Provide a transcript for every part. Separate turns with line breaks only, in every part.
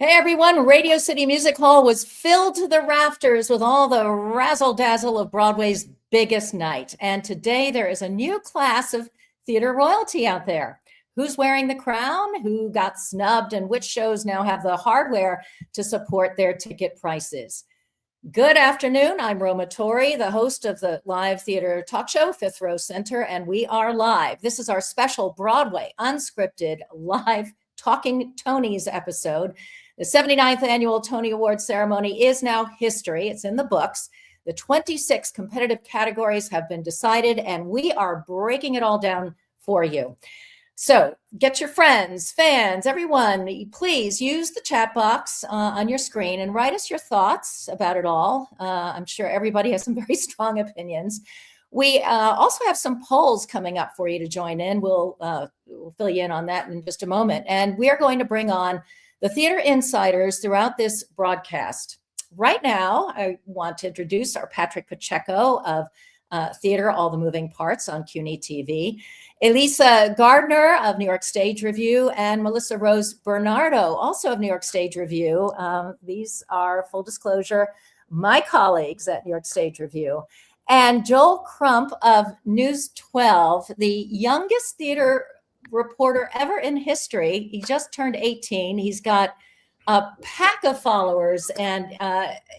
Hey everyone, Radio City Music Hall was filled to the rafters with all the razzle dazzle of Broadway's biggest night. And today there is a new class of theater royalty out there. Who's wearing the crown? Who got snubbed? And which shows now have the hardware to support their ticket prices? Good afternoon. I'm Roma Torrey, the host of the live theater talk show, Fifth Row Center, and we are live. This is our special Broadway unscripted live Talking Tonys episode. The 79th annual Tony Awards ceremony is now history. It's in the books. The 26 competitive categories have been decided, and we are breaking it all down for you. So get your friends, fans, everyone, please use the chat box on your screen and write us your thoughts about it all. I'm sure everybody has some very strong opinions. We also have some polls coming up for you to join in. We'll fill you in on that in just a moment. And we are going to bring on the theater insiders throughout this broadcast. Right now, I want to introduce our Patrick Pacheco of Theater, All the Moving Parts on CUNY TV, Elisa Gardner of New York Stage Review, and Melissa Rose Bernardo, also of New York Stage Review. These are, full disclosure, my colleagues at New York Stage Review. And Joel Crump of News 12, the youngest theater reporter ever in history. He just turned 18. He's got a pack of followers, and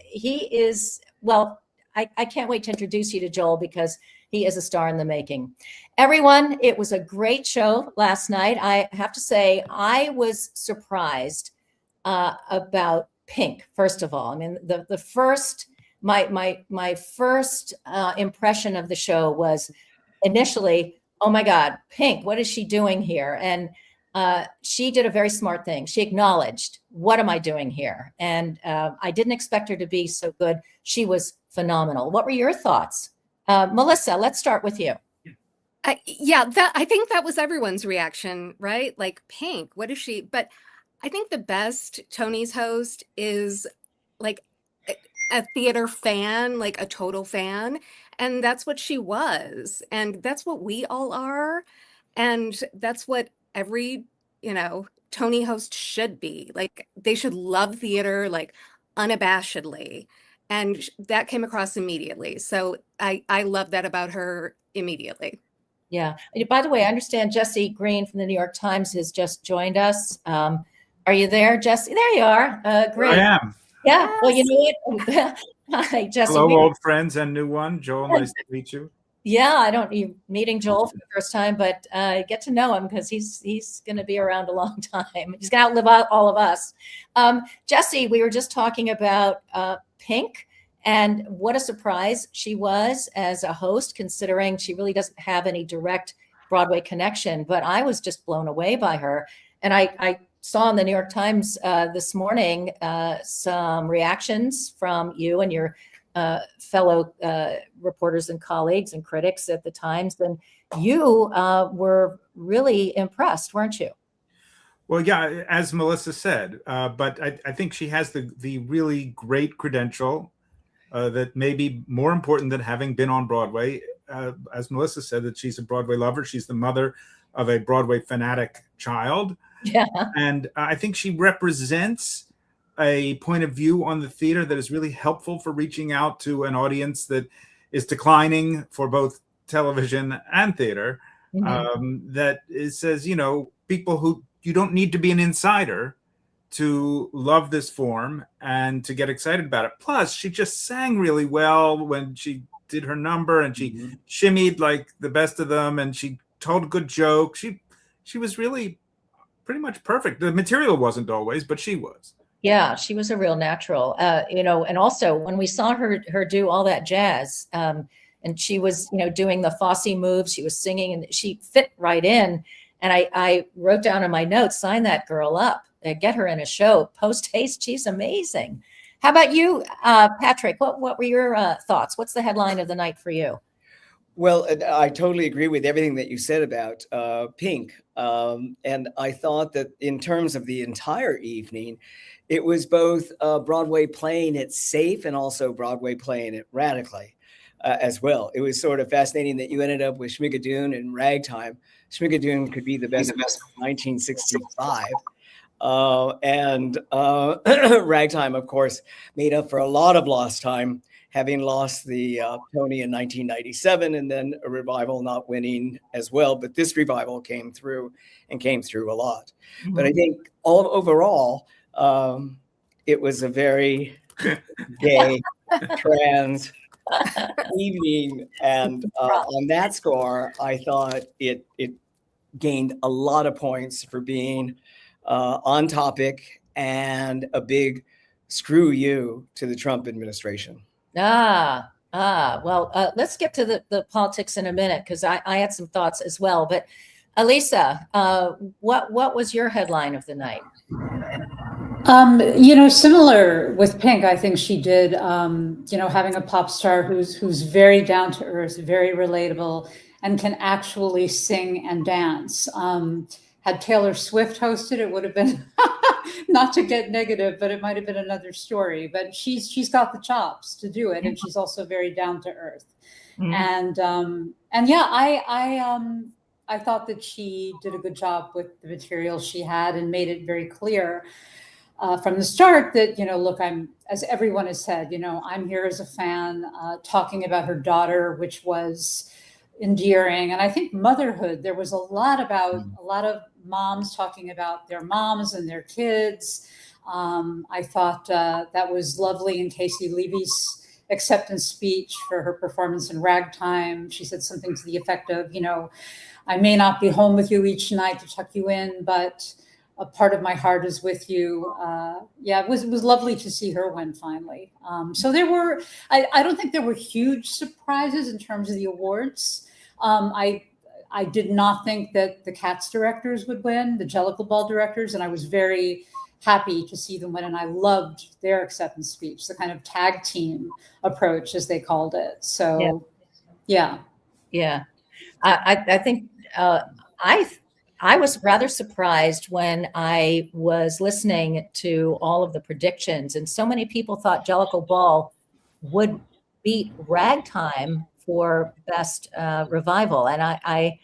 he is, well, I can't wait to introduce you to Joel because he is a star in the making. Everyone, it was a great show last night. I have to say, I was surprised about Pink, first of all. I mean, the first, my first impression of the show was initially, oh my God, Pink, what is she doing here? And she did a very smart thing. She acknowledged, what am I doing here? And I didn't expect her to be so good. She was phenomenal. What were your thoughts? Melissa, let's start with you.
I think that was everyone's reaction, right? Like, Pink, what is she? But I think the best Tony's host is like a theater fan, like a total fan. And that's what she was. And that's what we all are. And that's what every, Tony host should be. Like, they should love theater, like, unabashedly. And that came across immediately. So I love that about her immediately.
Yeah. By the way, I understand Jesse Green from the New York Times has just joined us. Are you there, Jesse? There you are. Great.
I am.
Yeah.
Yes.
Well, you know what? Hi, Jesse.
Hello, old friends and new one. Joel, nice to meet you.
Yeah, you're meeting Joel for the first time, but get to know him because he's going to be around a long time. He's going to outlive all of us. Jesse, we were just talking about Pink and what a surprise she was as a host, considering she really doesn't have any direct Broadway connection. But I was just blown away by her. And I saw in the New York Times this morning some reactions from you and your fellow reporters and colleagues and critics at the Times, and you were really impressed, weren't you?
Well, yeah, as Melissa said, but I think she has the really great credential that may be more important than having been on Broadway. As Melissa said, that she's a Broadway lover. She's the mother of a Broadway fanatic child.
Yeah.
And I think she represents a point of view on the theater that is really helpful for reaching out to an audience that is declining for both television and theater.
Mm-hmm.
That says, people who, you don't need to be an insider to love this form and to get excited about it. Plus, she just sang really well when she did her number, and she shimmied like the best of them, and she told a good joke. She was really pretty much perfect. The material wasn't always, but she was.
Yeah, she was a real natural, and also when we saw her do all that jazz, and she was, doing the Fosse moves, she was singing, and she fit right in. And I wrote down in my notes, sign that girl up, get her in a show post haste. She's amazing. How about you, Patrick? What were your thoughts? What's the headline of the night for you?
Well, I totally agree with everything that you said about Pink. And I thought that in terms of the entire evening, it was both Broadway playing it safe and also Broadway playing it radically as well. It was sort of fascinating that you ended up with Schmigadoon and Ragtime. Schmigadoon could be the best of 1965. And Ragtime, of course, made up for a lot of lost time, having lost the Tony in 1997, and then a revival not winning as well. But this revival came through a lot. But I think overall, it was a very gay, trans evening. And on that score, I thought it gained a lot of points for being on topic, and a big screw you to the Trump administration.
Well, let's get to the politics in a minute, because I had some thoughts as well. But Elisa, what was your headline of the night?
Similar with Pink, I think she did, having a pop star who's very down to earth, very relatable, and can actually sing and dance. Had Taylor Swift hosted, it would have been, not to get negative, but it might have been another story. But she's got the chops to do it, and she's also very down to earth. Mm-hmm. And yeah, I thought that she did a good job with the material she had, and made it very clear from the start that, look, as everyone has said, I'm here as a fan, talking about her daughter, which was endearing. And I think motherhood, there was a lot of moms talking about their moms and their kids. I thought that was lovely in Casey Levy's acceptance speech for her performance in Ragtime. She said something to the effect of, I may not be home with you each night to tuck you in, but a part of my heart is with you. It was lovely to see her win finally. So there were, I don't think there were huge surprises in terms of the awards. I did not think that the Cats directors would win, the Jellicle Ball directors, and I was very happy to see them win. And I loved their acceptance speech, the kind of tag team approach, as they called it. So, yeah.
I think I was rather surprised when I was listening to all of the predictions, and so many people thought Jellicle Ball would beat Ragtime for best revival, and I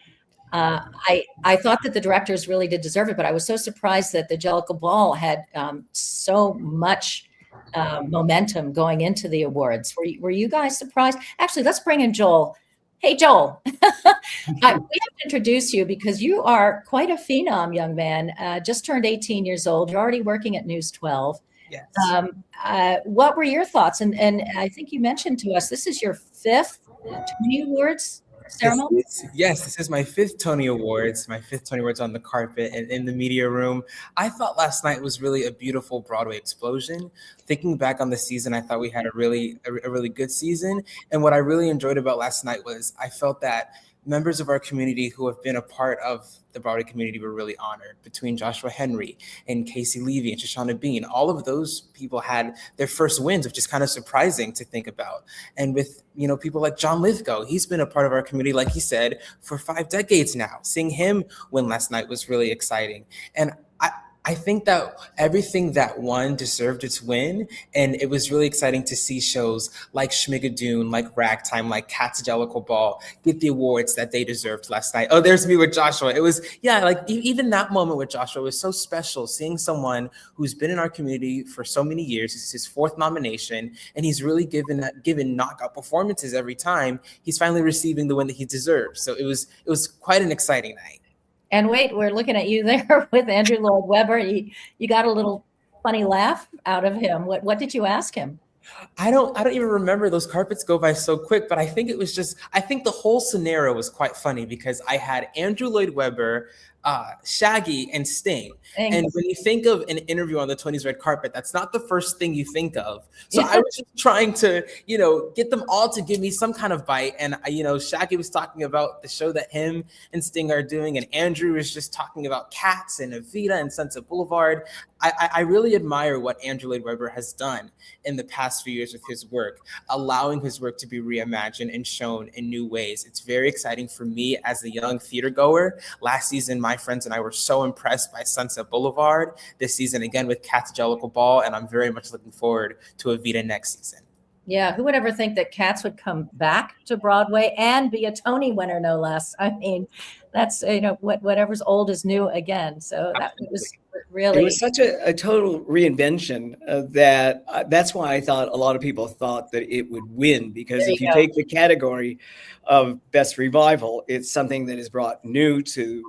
thought that the directors really did deserve it, but I was so surprised that the Jellicle Ball had so much momentum going into the awards. Were you guys surprised? Actually, let's bring in Joel. Hey, Joel, we have to introduce you because you are quite a phenom, young man. Just turned 18 years old. You're already working at News 12.
Yes.
What were your thoughts? And I think you mentioned to us, this is your 5th Tony Awards ceremony?
Yes, this is my 5th Tony Awards, on the carpet and in the media room. I thought last night was really a beautiful Broadway explosion. Thinking back on the season, I thought we had a really good season. And what I really enjoyed about last night was I felt that members of our community who have been a part of the Broadway community were really honored. Between Joshua Henry and Casey Levy and Shoshana Bean, all of those people had their first wins, which is kind of surprising to think about. And with people like John Lithgow, he's been a part of our community, like he said, for 5 decades now. Seeing him win last night was really exciting. And I think that everything that won deserved its win, and it was really exciting to see shows like Schmigadoon, like Ragtime, like Cats Jellicle Ball get the awards that they deserved last night. Oh, there's me with Joshua. It was, even that moment with Joshua was so special, seeing someone who's been in our community for so many years. It's his 4th nomination, and he's really given knockout performances every time. He's finally receiving the win that he deserves. So it was quite an exciting night.
And wait, we're looking at you there with Andrew Lloyd Webber. You got a little funny laugh out of him. What did you ask him?
I don't even remember. Those carpets go by so quick, but I think the whole scenario was quite funny because I had Andrew Lloyd Webber, Shaggy, and Sting. Thanks. And when you think of an interview on the Tony's red carpet, that's not the first thing you think of. So I was just trying to, get them all to give me some kind of bite. And, Shaggy was talking about the show that him and Sting are doing. And Andrew was just talking about Cats and Evita and Sunset Boulevard. I really admire what Andrew Lloyd Webber has done in the past few years with his work, allowing his work to be reimagined and shown in new ways. It's very exciting for me as a young theater goer. Last season, my friends and I were so impressed by Sunset Boulevard. This season, again, with Cats Jellicle Ball, and I'm very much looking forward to Evita next season.
Yeah, who would ever think that Cats would come back to Broadway and be a Tony winner, no less? I mean, that's whatever's old is new again. So that was really,
it was such a total reinvention that's why I thought a lot of people thought that it would win, because
There
if
you
you
go.
take the category of best revival, it's something that is brought new to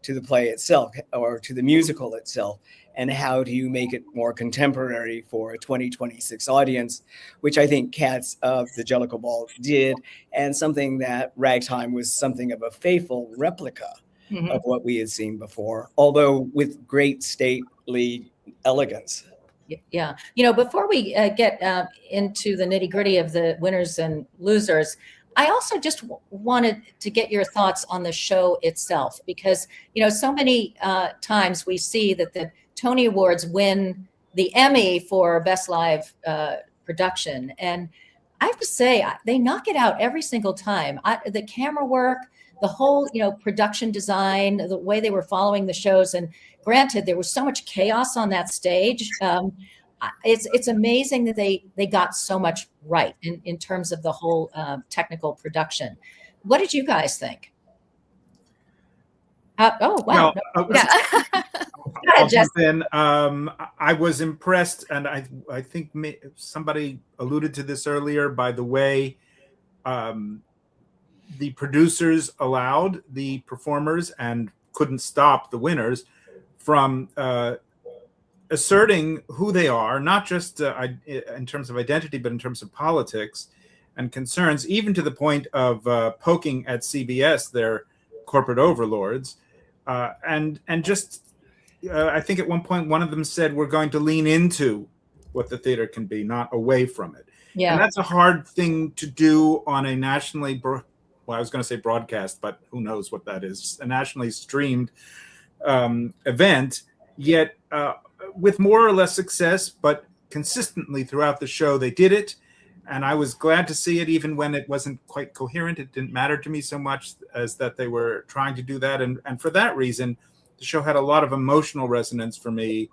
to the play itself or to the musical itself. And how do you make it more contemporary for a 2026 audience, which I think Cats of the Jellicle Ball did, and something that Ragtime was something of a faithful replica
Mhm.
of what we had seen before, although with great stately elegance.
Yeah. Before we get into the nitty gritty of the winners and losers, I also just wanted to get your thoughts on the show itself, because, so many times we see that the Tony Awards win the Emmy for Best Live Production. And I have to say, they knock it out every single time. The camera work, the whole, production design, the way they were following the shows. And granted, there was so much chaos on that stage. It's amazing that they got so much right in terms of the whole technical production. What did you guys think? Oh, wow.
Well,
Yeah. Go
I'll
ahead, Jess.
jump in. I was impressed, and I think somebody alluded to this earlier, by the way the producers allowed the performers and couldn't stop the winners from asserting who they are, not just in terms of identity, but in terms of politics and concerns, even to the point of poking at CBS, their corporate overlords. And just, I think at one point, one of them said, we're going to lean into what the theater can be, not away from it.
Yeah.
And that's a hard thing to do on a nationally, well, I was going to say broadcast, but who knows what that is, a nationally streamed event, yet with more or less success, but consistently throughout the show, they did it. And I was glad to see it, even when it wasn't quite coherent. It didn't matter to me so much as that they were trying to do that. And for that reason, the show had a lot of emotional resonance for me,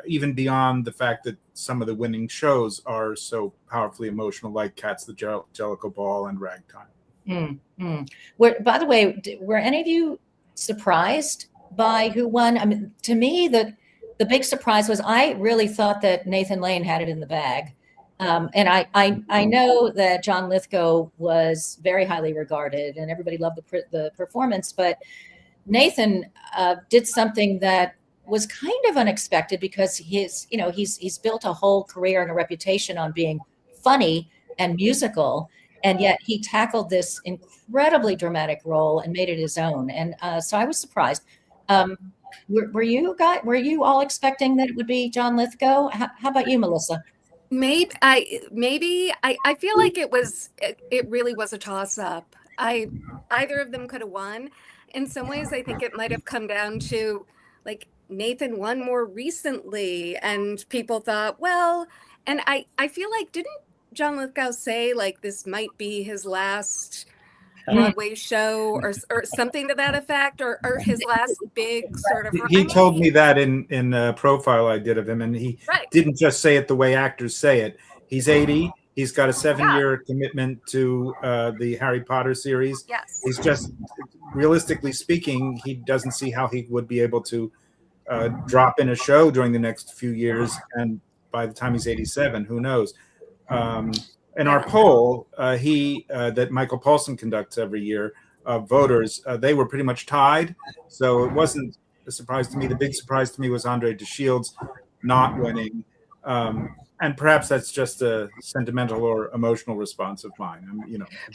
even beyond the fact that some of the winning shows are so powerfully emotional, like Cats, the Jellicle Ball, and Ragtime.
By the way, were any of you surprised by who won? I mean, to me, the big surprise was I really thought that Nathan Lane had it in the bag. And I know that John Lithgow was very highly regarded and everybody loved the performance, but Nathan did something that was kind of unexpected, because he's built a whole career and a reputation on being funny and musical. And yet he tackled this incredibly dramatic role and made it his own. And so I was surprised. Were you all expecting that it would be John Lithgow? How about you, Melissa?
Maybe I feel like it really was a toss up. Either of them could have won. In some ways, I think it might have come down to, like, Nathan won more recently, and people thought, well, and I feel like, didn't John Lithgow say, like, this might be his last Broadway show or something to that effect, or his last big sort of...
He told me that in a profile I did of him, and he didn't just say it the way actors say it. He's 80. He's got a 7-year commitment to the Harry Potter series.
Yes.
He's just, realistically speaking, he doesn't see how he would be able to drop in a show during the next few years. And by the time he's 87, who knows? In our poll, that Michael Paulson conducts every year of voters, they were pretty much tied. So it wasn't a surprise to me. The big surprise to me was Andre DeShields not winning. And perhaps that's just a sentimental or emotional response of mine.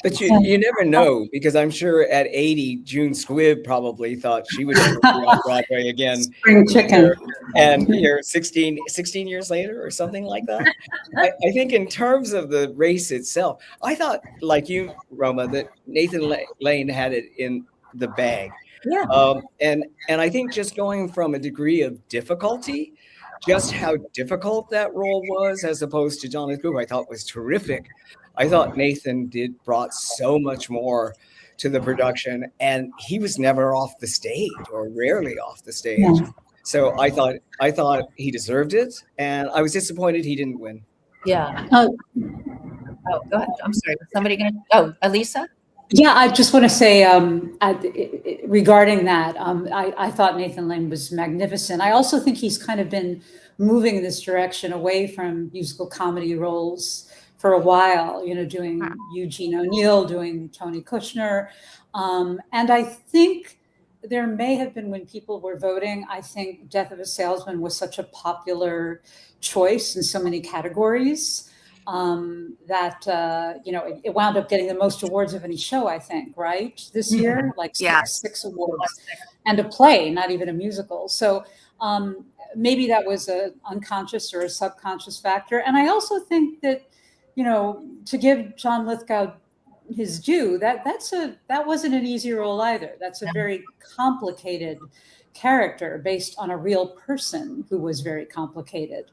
But you never know, because I'm sure at 80, June Squibb probably thought she would be on Broadway again.
Spring Chicken.
And 16 years later or something like that. I think in terms of the race itself, I thought, like you, Roma, that Nathan Lane had it in the bag.
Yeah.
And I think just going from a degree of difficulty, just how difficult that role was, as opposed to John Lithgow, I thought was terrific. I thought Nathan brought so much more to the production, and he was never off the stage, or rarely off the stage. Yeah. So I thought he deserved it, and I was disappointed he didn't win.
Yeah. Oh, go ahead. I'm sorry. Was somebody gonna? Oh, Elisa.
Yeah, I just want to say regarding that, I thought Nathan Lane was magnificent. I also think he's kind of been moving in this direction away from musical comedy roles for a while, doing Eugene O'Neill, doing Tony Kushner. And I think there may have been, when people were voting, I think Death of a Salesman was such a popular choice in so many categories that it wound up getting the most awards of any show, I think, right, this year, like six awards, and a play, not even a musical. So maybe that was a unconscious or a subconscious factor. And I also think that, to give John Lithgow his due, that wasn't an easy role either. That's a very complicated character based on a real person who was very complicated.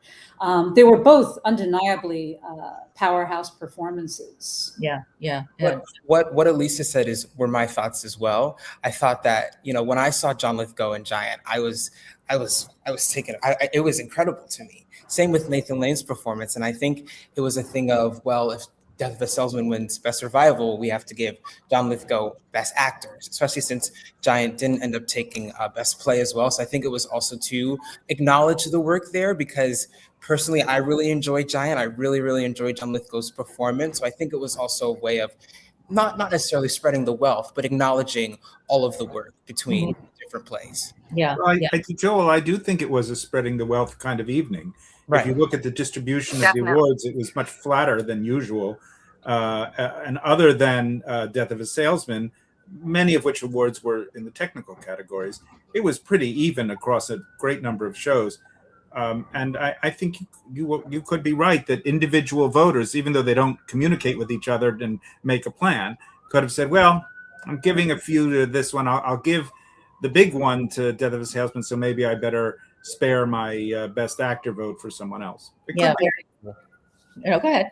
They were both undeniably powerhouse performances.
Yeah.
What Elisa said were my thoughts as well. I thought that, when I saw John Lithgow in Giant, I was taken. It was incredible to me. Same with Nathan Lane's performance, and I think it was a thing of, well, if Death of a Salesman wins Best Revival, we have to give John Lithgow Best Actor, especially since Giant didn't end up taking Best Play as well. So I think it was also to acknowledge the work there, because personally, I really enjoyed Giant. I really, really enjoyed John Lithgow's performance. So I think it was also a way of not necessarily spreading the wealth, but acknowledging all of the work between different plays.
Yeah.
Well, Joel, I do think it was a spreading the wealth kind of evening.
Right.
If you look at the distribution of the awards, it was much flatter than usual. And other than Death of a Salesman, many of which awards were in the technical categories, it was pretty even across a great number of shows. And I think you could be right that individual voters, even though they don't communicate with each other and make a plan, could have said, well, I'm giving a few to this one. I'll give the big one to Death of a Salesman, so maybe I better spare my Best Actor vote for someone else.
Go ahead.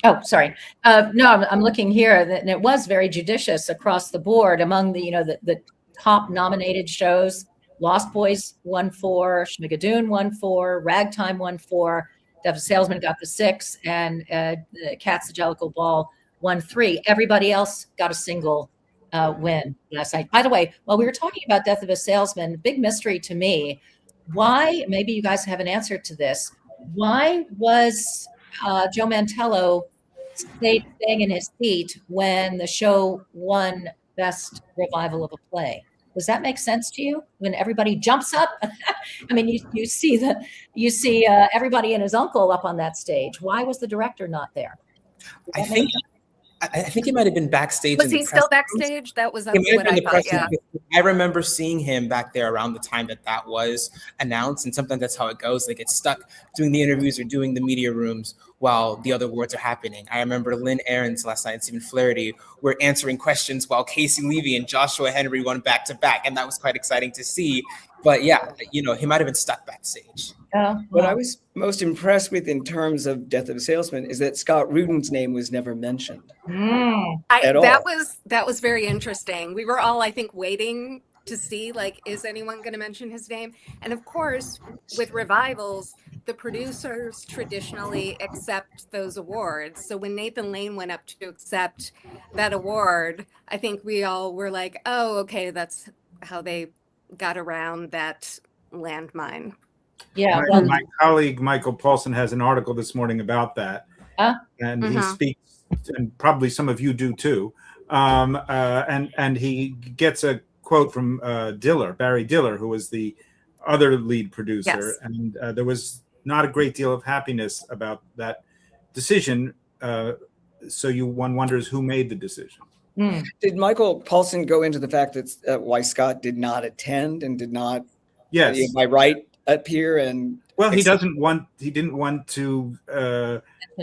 Oh, sorry. No, I'm looking here, and it was very judicious across the board among the top nominated shows. Lost Boys won 4, Schmigadoon won 4, Ragtime won 4, Death of a Salesman got the 6, and the Cat's the Jellicle Ball won 3. Everybody else got a single win last night. By the way, while we were talking about Death of a Salesman, big mystery to me, why, maybe you guys have an answer to this, why was Joe Mantello staying in his seat when the show won Best Revival of a Play? Does that make sense to you? When everybody jumps up, I mean, you see everybody and his uncle up on that stage. Why was the director not there?
I think he might have been backstage.
Was he still backstage? That was what I thought. Yeah.
I remember seeing him back there around the time that was announced, and sometimes that's how it goes. They get stuck doing the interviews or doing the media rooms while the other awards are happening. I remember Lynn Ahrens last night and Stephen Flaherty were answering questions while Casey Levy and Joshua Henry won back to back, and that was quite exciting to see. But yeah, he might have been stuck backstage.
What I was most impressed with in terms of Death of a Salesman is that Scott Rudin's name was never mentioned at all.
That was very interesting. We were all, I think, waiting to see, like, is anyone going to mention his name? And of course, with revivals, the producers traditionally accept those awards. So when Nathan Lane went up to accept that award, I think we all were like, oh, okay, that's how they got around that landmine.
Yeah,
my colleague Michael Paulson has an article this morning about that, and he speaks, and probably some of you do too. And he gets a quote from Barry Diller, who was the other lead producer, and there was not a great deal of happiness about that decision. So one wonders who made the decision.
Did Michael Paulson go into the fact that why Scott did not attend and did not?
Yes,
am I right? Appear and
he didn't want to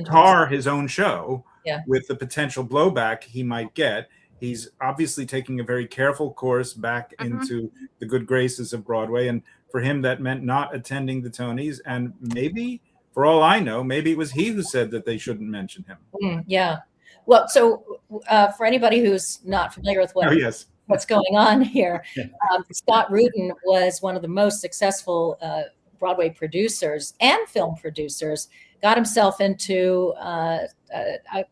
tar his own show with the potential blowback he might get. He's obviously taking a very careful course back into the good graces of Broadway, and for him that meant not attending the Tonys, and maybe, for all I know, maybe it was he who said that they shouldn't mention him.
Well, so for anybody who's not familiar with what's going on here, Scott Rudin was one of the most successful Broadway producers and film producers, got himself into a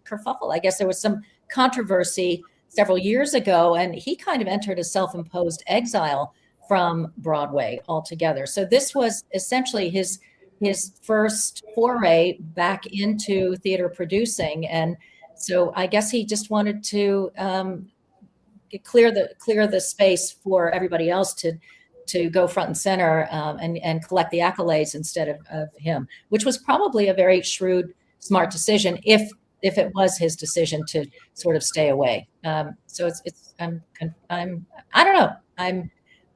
kerfuffle. I guess there was some controversy several years ago, and he kind of entered a self-imposed exile from Broadway altogether. So this was essentially his first foray back into theater producing, and so I guess he just wanted to clear the space for everybody else to go front and center, and collect the accolades instead of him, which was probably a very shrewd, smart decision if it was his decision to sort of stay away. So I don't know.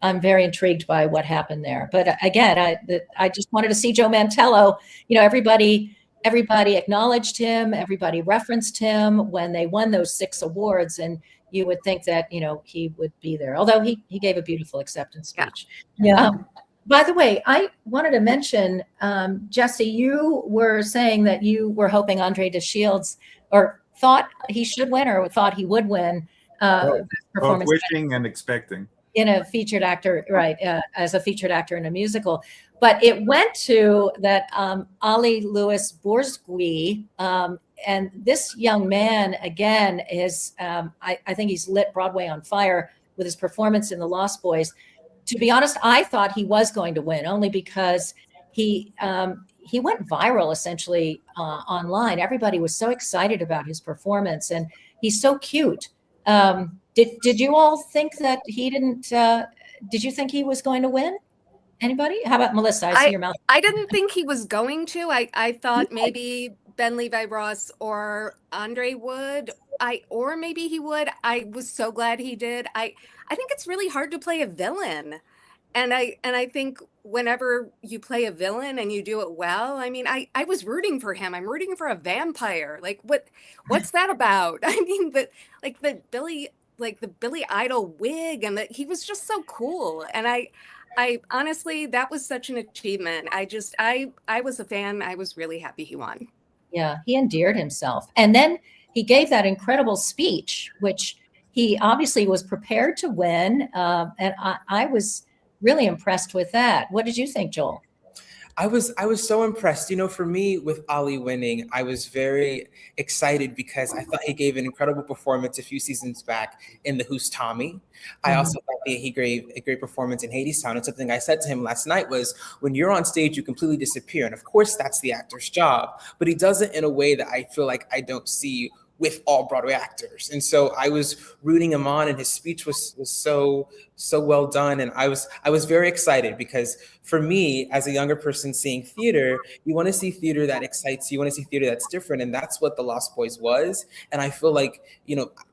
I'm very intrigued by what happened there. But again, I just wanted to see Joe Mantello. Everybody acknowledged him. Everybody referenced him when they won those 6 awards, and you would think that he would be there. Although he gave a beautiful acceptance speech. Yeah. By the way, I wanted to mention, Jesse, you were saying that you were hoping Andre DeShields, or thought he should win, or thought he would win.
Both
Performance
wishing and expecting.
in a featured actor, right? As a featured actor in a musical, but it went to that Ali Louis Borzgui, and this young man again is, I think he's lit Broadway on fire with his performance in The Lost Boys. To be honest, I thought he was going to win, only because he went viral essentially online. Everybody was so excited about his performance, and he's so cute. Did you all think that he didn't? Did you think he was going to win? Anybody? How about Melissa? I see your mouth.
I didn't think he was going to. I thought maybe Ben Levi Ross or Andre would. Or maybe he would. I was so glad he did. I think it's really hard to play a villain. And I think whenever you play a villain and you do it well, I mean, I was rooting for him. I'm rooting for a vampire. Like what's that about? I mean, the Billy Idol wig, and that he was just so cool. And I honestly, that was such an achievement. I was a fan. I was really happy he won.
Yeah, he endeared himself. And then he gave that incredible speech, which he obviously was prepared to win. And I was really impressed with that. What did you think, Joel?
I was so impressed. For me, with Ali winning, I was very excited because I thought he gave an incredible performance a few seasons back in the Who's Tommy. I also thought that he gave a great performance in Hadestown. And something I said to him last night was, when you're on stage, you completely disappear. And of course, that's the actor's job. But he does it in a way that I feel like I don't see with all Broadway actors. And so I was rooting him on, and his speech was so well done. And I was very excited, because for me, as a younger person seeing theater, you want to see theater that excites you. You want to see theater that's different. And that's what The Lost Boys was. And I feel like,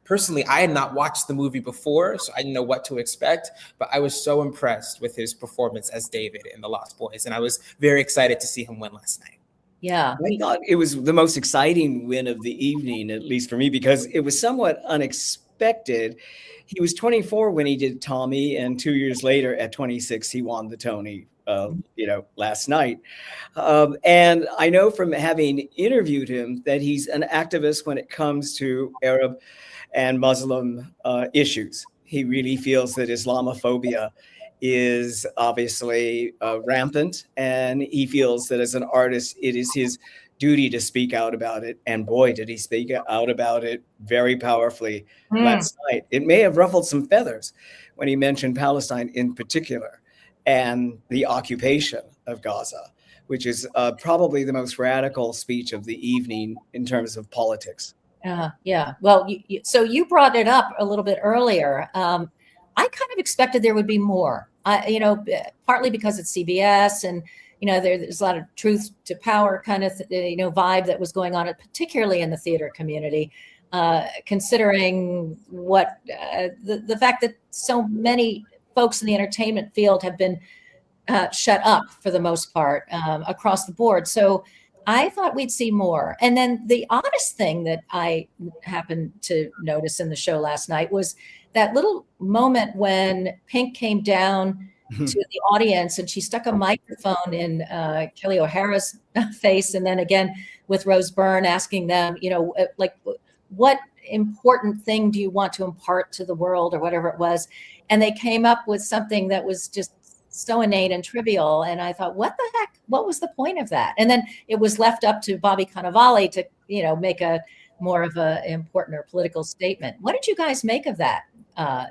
personally, I had not watched the movie before, so I didn't know what to expect, but I was so impressed with his performance as David in The Lost Boys. And I was very excited to see him win last night.
Yeah.
I thought it was the most exciting win of the evening, at least for me, because it was somewhat unexpected. He was 24 when he did Tommy, and 2 years later at 26, he won the Tony, last night. And I know from having interviewed him that he's an activist when it comes to Arab and Muslim issues. He really feels that Islamophobia is obviously rampant, and he feels that as an artist, it is his duty to speak out about it. And boy, did he speak out about it very powerfully last night. It may have ruffled some feathers when he mentioned Palestine in particular, and the occupation of Gaza, which is probably the most radical speech of the evening in terms of politics.
Yeah. Well, so you brought it up a little bit earlier. I kind of expected there would be more, partly because it's CBS, and, there's a lot of truth to power kind of, vibe that was going on, particularly in the theater community, considering what the fact that so many folks in the entertainment field have been shut up for the most part across the board. So I thought we'd see more. And then the oddest thing that I happened to notice in the show last night was that little moment when Pink came down to the audience and she stuck a microphone in Kelly O'Hara's face, and then again with Rose Byrne, asking them, what important thing do you want to impart to the world, or whatever it was. And they came up with something that was just so innate and trivial. And I thought, what the heck? What was the point of that? And then it was left up to Bobby Cannavale to, make a more of a important or political statement. What did you guys make of that?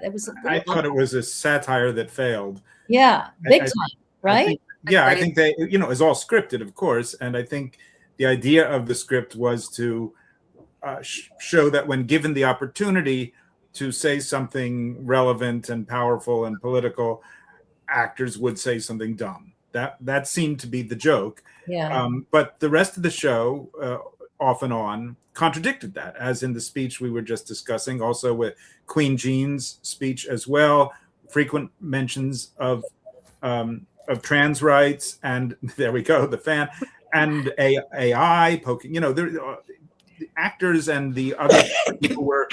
It was.
I thought it was a satire that failed.
Yeah, big
I
time, right?
I think they, it's all scripted, of course, and I think the idea of the script was to show that when given the opportunity to say something relevant and powerful and political, actors would say something dumb. That seemed to be the joke.
Yeah.
But the rest of the show, off and on, contradicted that, as in the speech we were just discussing, also with Queen Jean's speech as well, frequent mentions of trans rights, and there we go, the fan, and AI poking, the actors and the other people were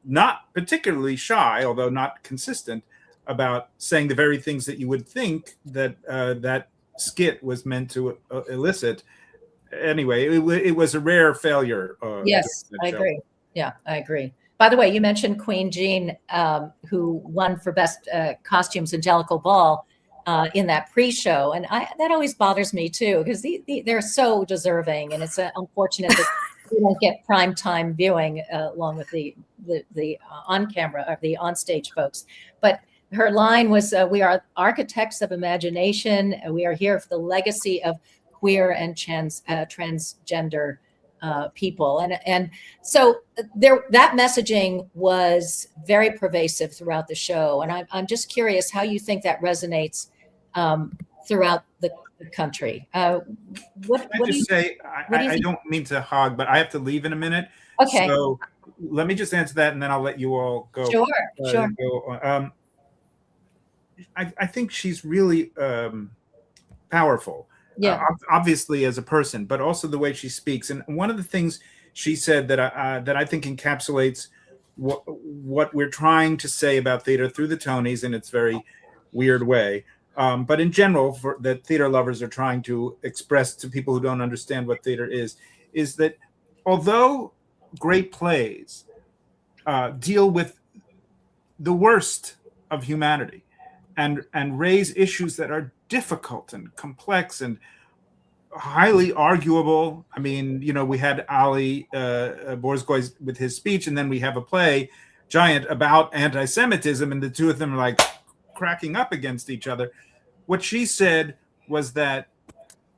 not particularly shy, although not consistent, about saying the very things that you would think that that skit was meant to elicit. Anyway, it was a rare failure.
Yes, I agree. Yeah, I agree. By the way, you mentioned Queen Jean, who won for Best Costumes and Jellicle Ball in that pre-show. And that always bothers me too, because they're so deserving. And it's unfortunate that we don't get prime time viewing along with the on-camera or the on-stage folks. But her line was, we are architects of imagination. We are here for the legacy of queer and transgender people. And so that messaging was very pervasive throughout the show. And I'm just curious how you think that resonates throughout the country. I
don't mean to hog, but I have to leave in a minute.
Okay.
So let me just answer that, and then I'll let you all go.
Sure.
Go. I think she's really powerful.
Yeah.
Obviously as a person, but also the way she speaks. And one of the things she said that I think encapsulates what we're trying to say about theater through the Tonys in its very weird way. But in general, that theater lovers are trying to express to people who don't understand what theater is that although great plays deal with the worst of humanity and raise issues that are difficult and complex and highly arguable. I mean, we had Ali Borzgoy with his speech, and then we have a play, Giant, about anti-Semitism, and the two of them are like cracking up against each other. What she said was that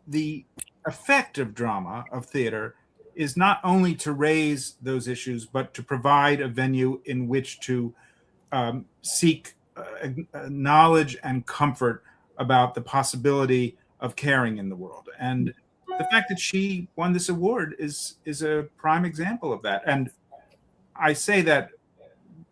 the effect of drama, of theater, is not only to raise those issues, but to provide a venue in which to seek knowledge and comfort about the possibility of caring in the world. And the fact that she won this award is a prime example of that. And I say that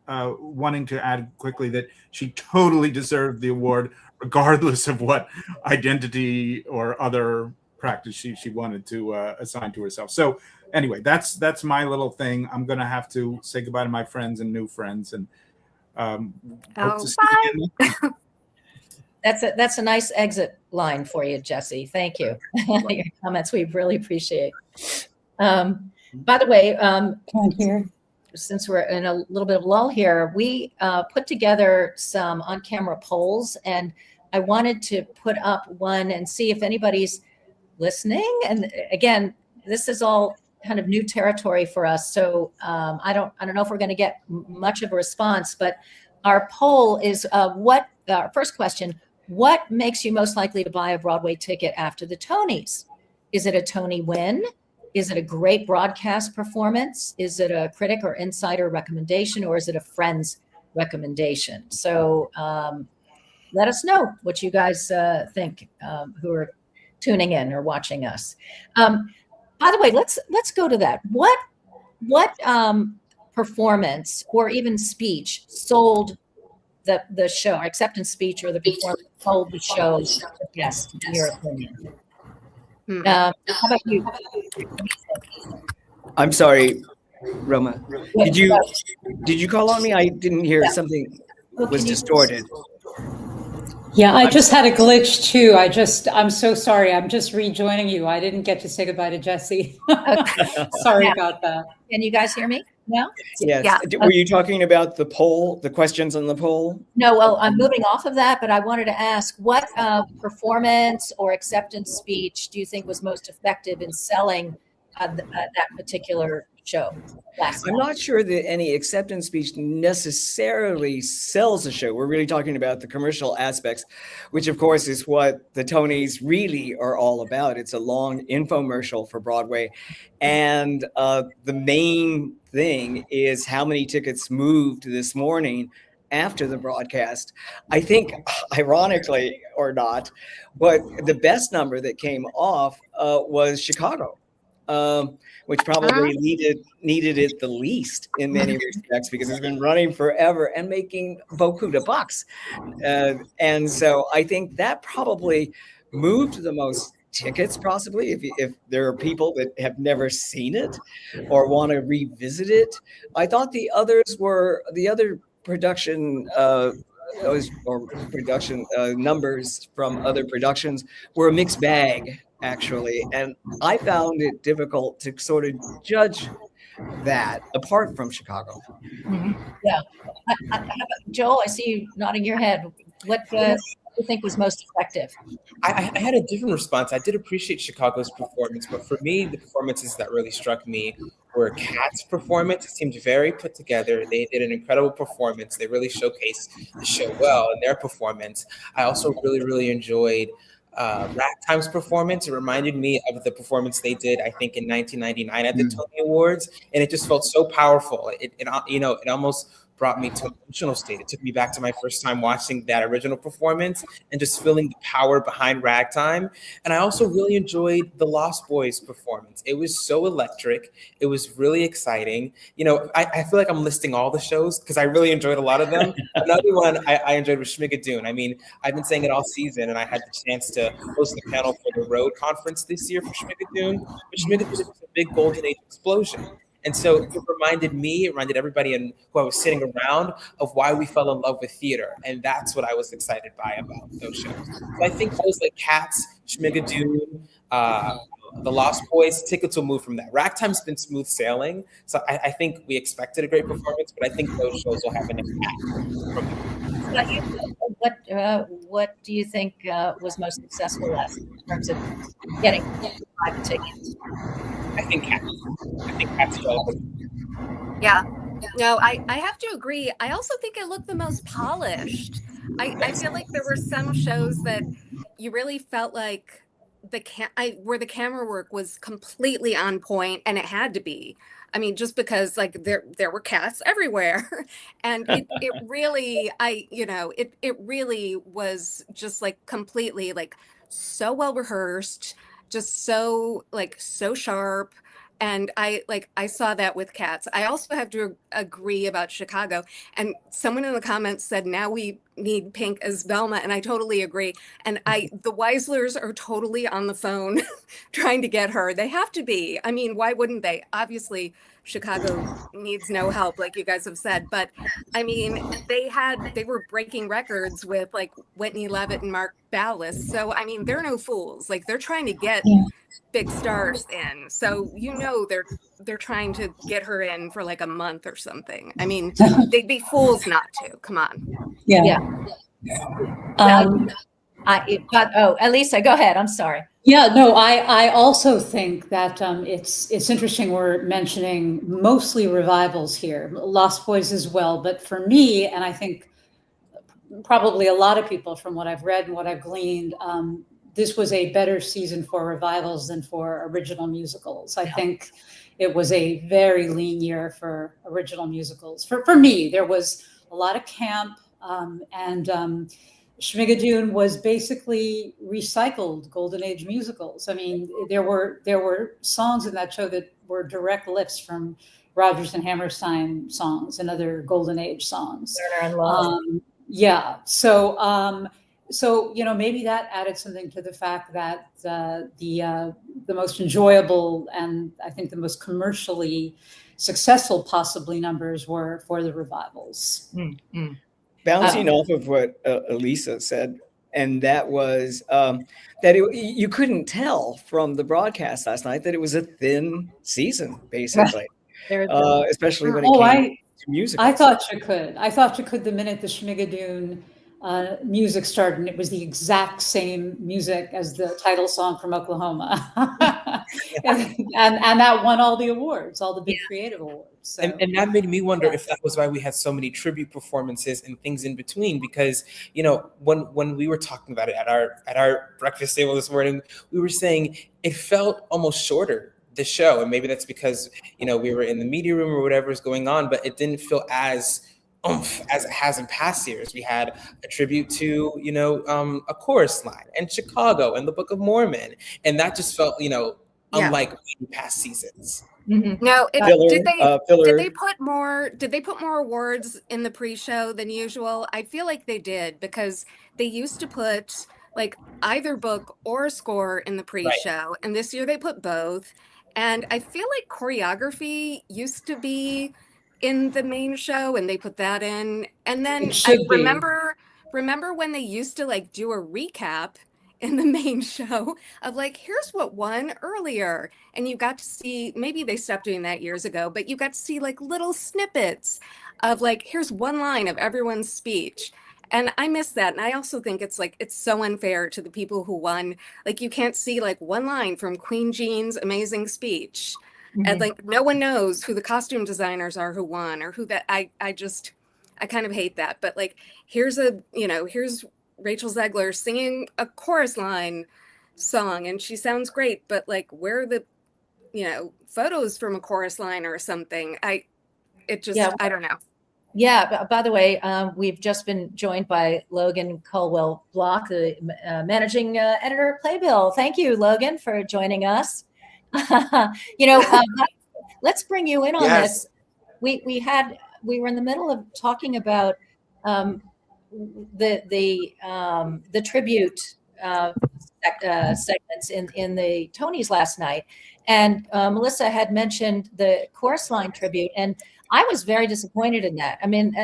wanting to add quickly that she totally deserved the award, regardless of what identity or other practice she wanted to assign to herself. So anyway, that's my little thing. I'm going to have to say goodbye to my friends and new friends, and hope to see you again.
That's a nice exit line for you, Jesse. Thank you. Your comments we really appreciate. By the way, since we're in a little bit of lull here, we put together some on-camera polls, and I wanted to put up one and see if anybody's listening. And again, this is all kind of new territory for us, so I don't know if we're going to get much of a response. But our poll is first question: what makes you most likely to buy a Broadway ticket after the Tonys? Is it a Tony win? Is it a great broadcast performance? Is it a critic or insider recommendation, or is it a friend's recommendation? So let us know what you guys think, who are tuning in or watching us. By the way, let's go to that. What performance or even speech sold the show, or acceptance speech or the performance sold the show? Yes, in your opinion. How about you?
I'm sorry, Roma. Did you call on me? I didn't hear. Something was distorted.
Yeah, I just had a glitch too. I'm so sorry. I'm just rejoining you. I didn't get to say goodbye to Jesse. Sorry about that.
Can you guys hear me now?
Yes.
Yeah.
Were you talking about the poll, the questions on the poll?
No, well, I'm moving off of that, but I wanted to ask, what performance or acceptance speech do you think was most effective in selling that particular show last
I'm
night.
not sure that any acceptance speech necessarily sells a show. We're really talking about the commercial aspects, which of course is what the Tonys really are all about. It's a long infomercial for Broadway. And the main thing is how many tickets moved this morning after the broadcast. I think, ironically or not, but the best number that came off was Chicago. Which probably needed it the least in many respects because it's been running forever and making beaucoup de bucks. And so I think that probably moved the most tickets, possibly, if there are people that have never seen it or want to revisit it. I thought the other production numbers from other productions were a mixed bag, actually. And I found it difficult to sort of judge that apart from Chicago.
Yeah. How about Joel? I see you nodding your head. What do you think was most effective?
I had a different response. I did appreciate Chicago's performance, but for me, the performances that really struck me were Kat's performance. It seemed very put together. They did an incredible performance. They really showcased the show well in their performance. I also really enjoyed Ragtime's performance. It reminded me of the performance they did, I think, in 1999 at the Tony Awards, and it just felt so powerful. It almost brought me to an emotional state. It took me back to my first time watching that original performance and just feeling the power behind Ragtime. And I also really enjoyed the Lost Boys performance. It was so electric. It was really exciting. I feel like I'm listing all the shows because I really enjoyed a lot of them. Another one I enjoyed was Schmigadoon. I mean, I've been saying it all season, and I had the chance to host the panel for the Road Conference this year for Schmigadoon. But Schmigadoon was a big golden age explosion. And so it reminded everybody who I was sitting around of why we fell in love with theater. And that's what I was excited by about those shows. So I think shows like Cats, Schmigadoon, The Lost Boys, tickets will move from that. Ragtime's been smooth sailing. So I think we expected a great performance, but I think those shows will have an impact from it.
What do you think was most successful last in terms of getting 5 tickets?
I think Cats is all.
Yeah. No, I have to agree. I also think it looked the most polished. I feel like there were some shows that you really felt like where the camera work was completely on point, and it had to be. I mean, just because like there were cats everywhere, and it really it really was just like completely like so well rehearsed, just so sharp. And I saw that with Cats. I also have to agree about Chicago. And someone in the comments said, now we need Pink as Velma. And I totally agree. And the Weislers are totally on the phone trying to get her. They have to be. I mean, why wouldn't they? Obviously, Chicago needs no help, like you guys have said. But I mean, they were breaking records with like Whitney Levitt and Mark Ballas. So, I mean, they're no fools. Like they're trying to get big stars in. So, they're trying to get her in for like a month or something. I mean, they'd be fools not to. Come on.
Yeah. Elisa, go ahead. I'm sorry.
Yeah, no, I also think that it's interesting we're mentioning mostly revivals here, Lost Boys as well. But for me, and I think probably a lot of people from what I've read and what I've gleaned, this was a better season for revivals than for original musicals. I think it was a very lean year for original musicals. For me, there was a lot of camp, and Schmigadoon was basically recycled Golden Age musicals. I mean, there were songs in that show that were direct lifts from Rodgers and Hammerstein songs and other Golden Age songs.
Turner and Love.
Yeah. So maybe that added something to the fact that the most enjoyable and I think the most commercially successful possibly numbers were for the revivals.
Mm-hmm.
Bouncing off of what Elisa said, and that was that you couldn't tell from the broadcast last night that it was a thin season, basically, especially when it came to music.
I thought you could. The minute the Schmigadoon music started, and it was the exact same music as the title song from Oklahoma. and that won all the awards, all the big creative awards. So.
And that made me wonder if that was why we had so many tribute performances and things in between. Because when we were talking about it at our breakfast table this morning, we were saying it felt almost shorter, the show, and maybe that's because we were in the media room or whatever is going on, but it didn't feel as as it has in past years. We had a tribute to a chorus line and Chicago and the Book of Mormon, and that just felt unlike past seasons.
Mm-hmm.
No,
Filler.
did they put more awards in the pre-show than usual? I feel like they did, because they used to put like either book or score in the pre-show, and this year they put both. And I feel like choreography used to be in the main show, and they put that in. And then
It should be.
remember when they used to like do a recap in the main show of like, here's what won earlier. And you got to see, maybe they stopped doing that years ago, but you got to see like little snippets of like, here's one line of everyone's speech. And I miss that. And I also think it's so unfair to the people who won. Like, you can't see like one line from Queen Jean's amazing speech.
Mm-hmm.
And like, no one knows who the costume designers are who won, or who that, I kind of hate that. But like, here's Rachel Zegler singing a chorus line song, and she sounds great, but like, where are the photos from a chorus line or something? I don't know.
Yeah, by the way, we've just been joined by Logan Colwell Block, the managing editor of Playbill. Thank you, Logan, for joining us. Let's bring you in on this. We were in the middle of talking about the tribute segments in the Tonys last night, and Melissa had mentioned the chorus line tribute, and I was very disappointed in that. I mean,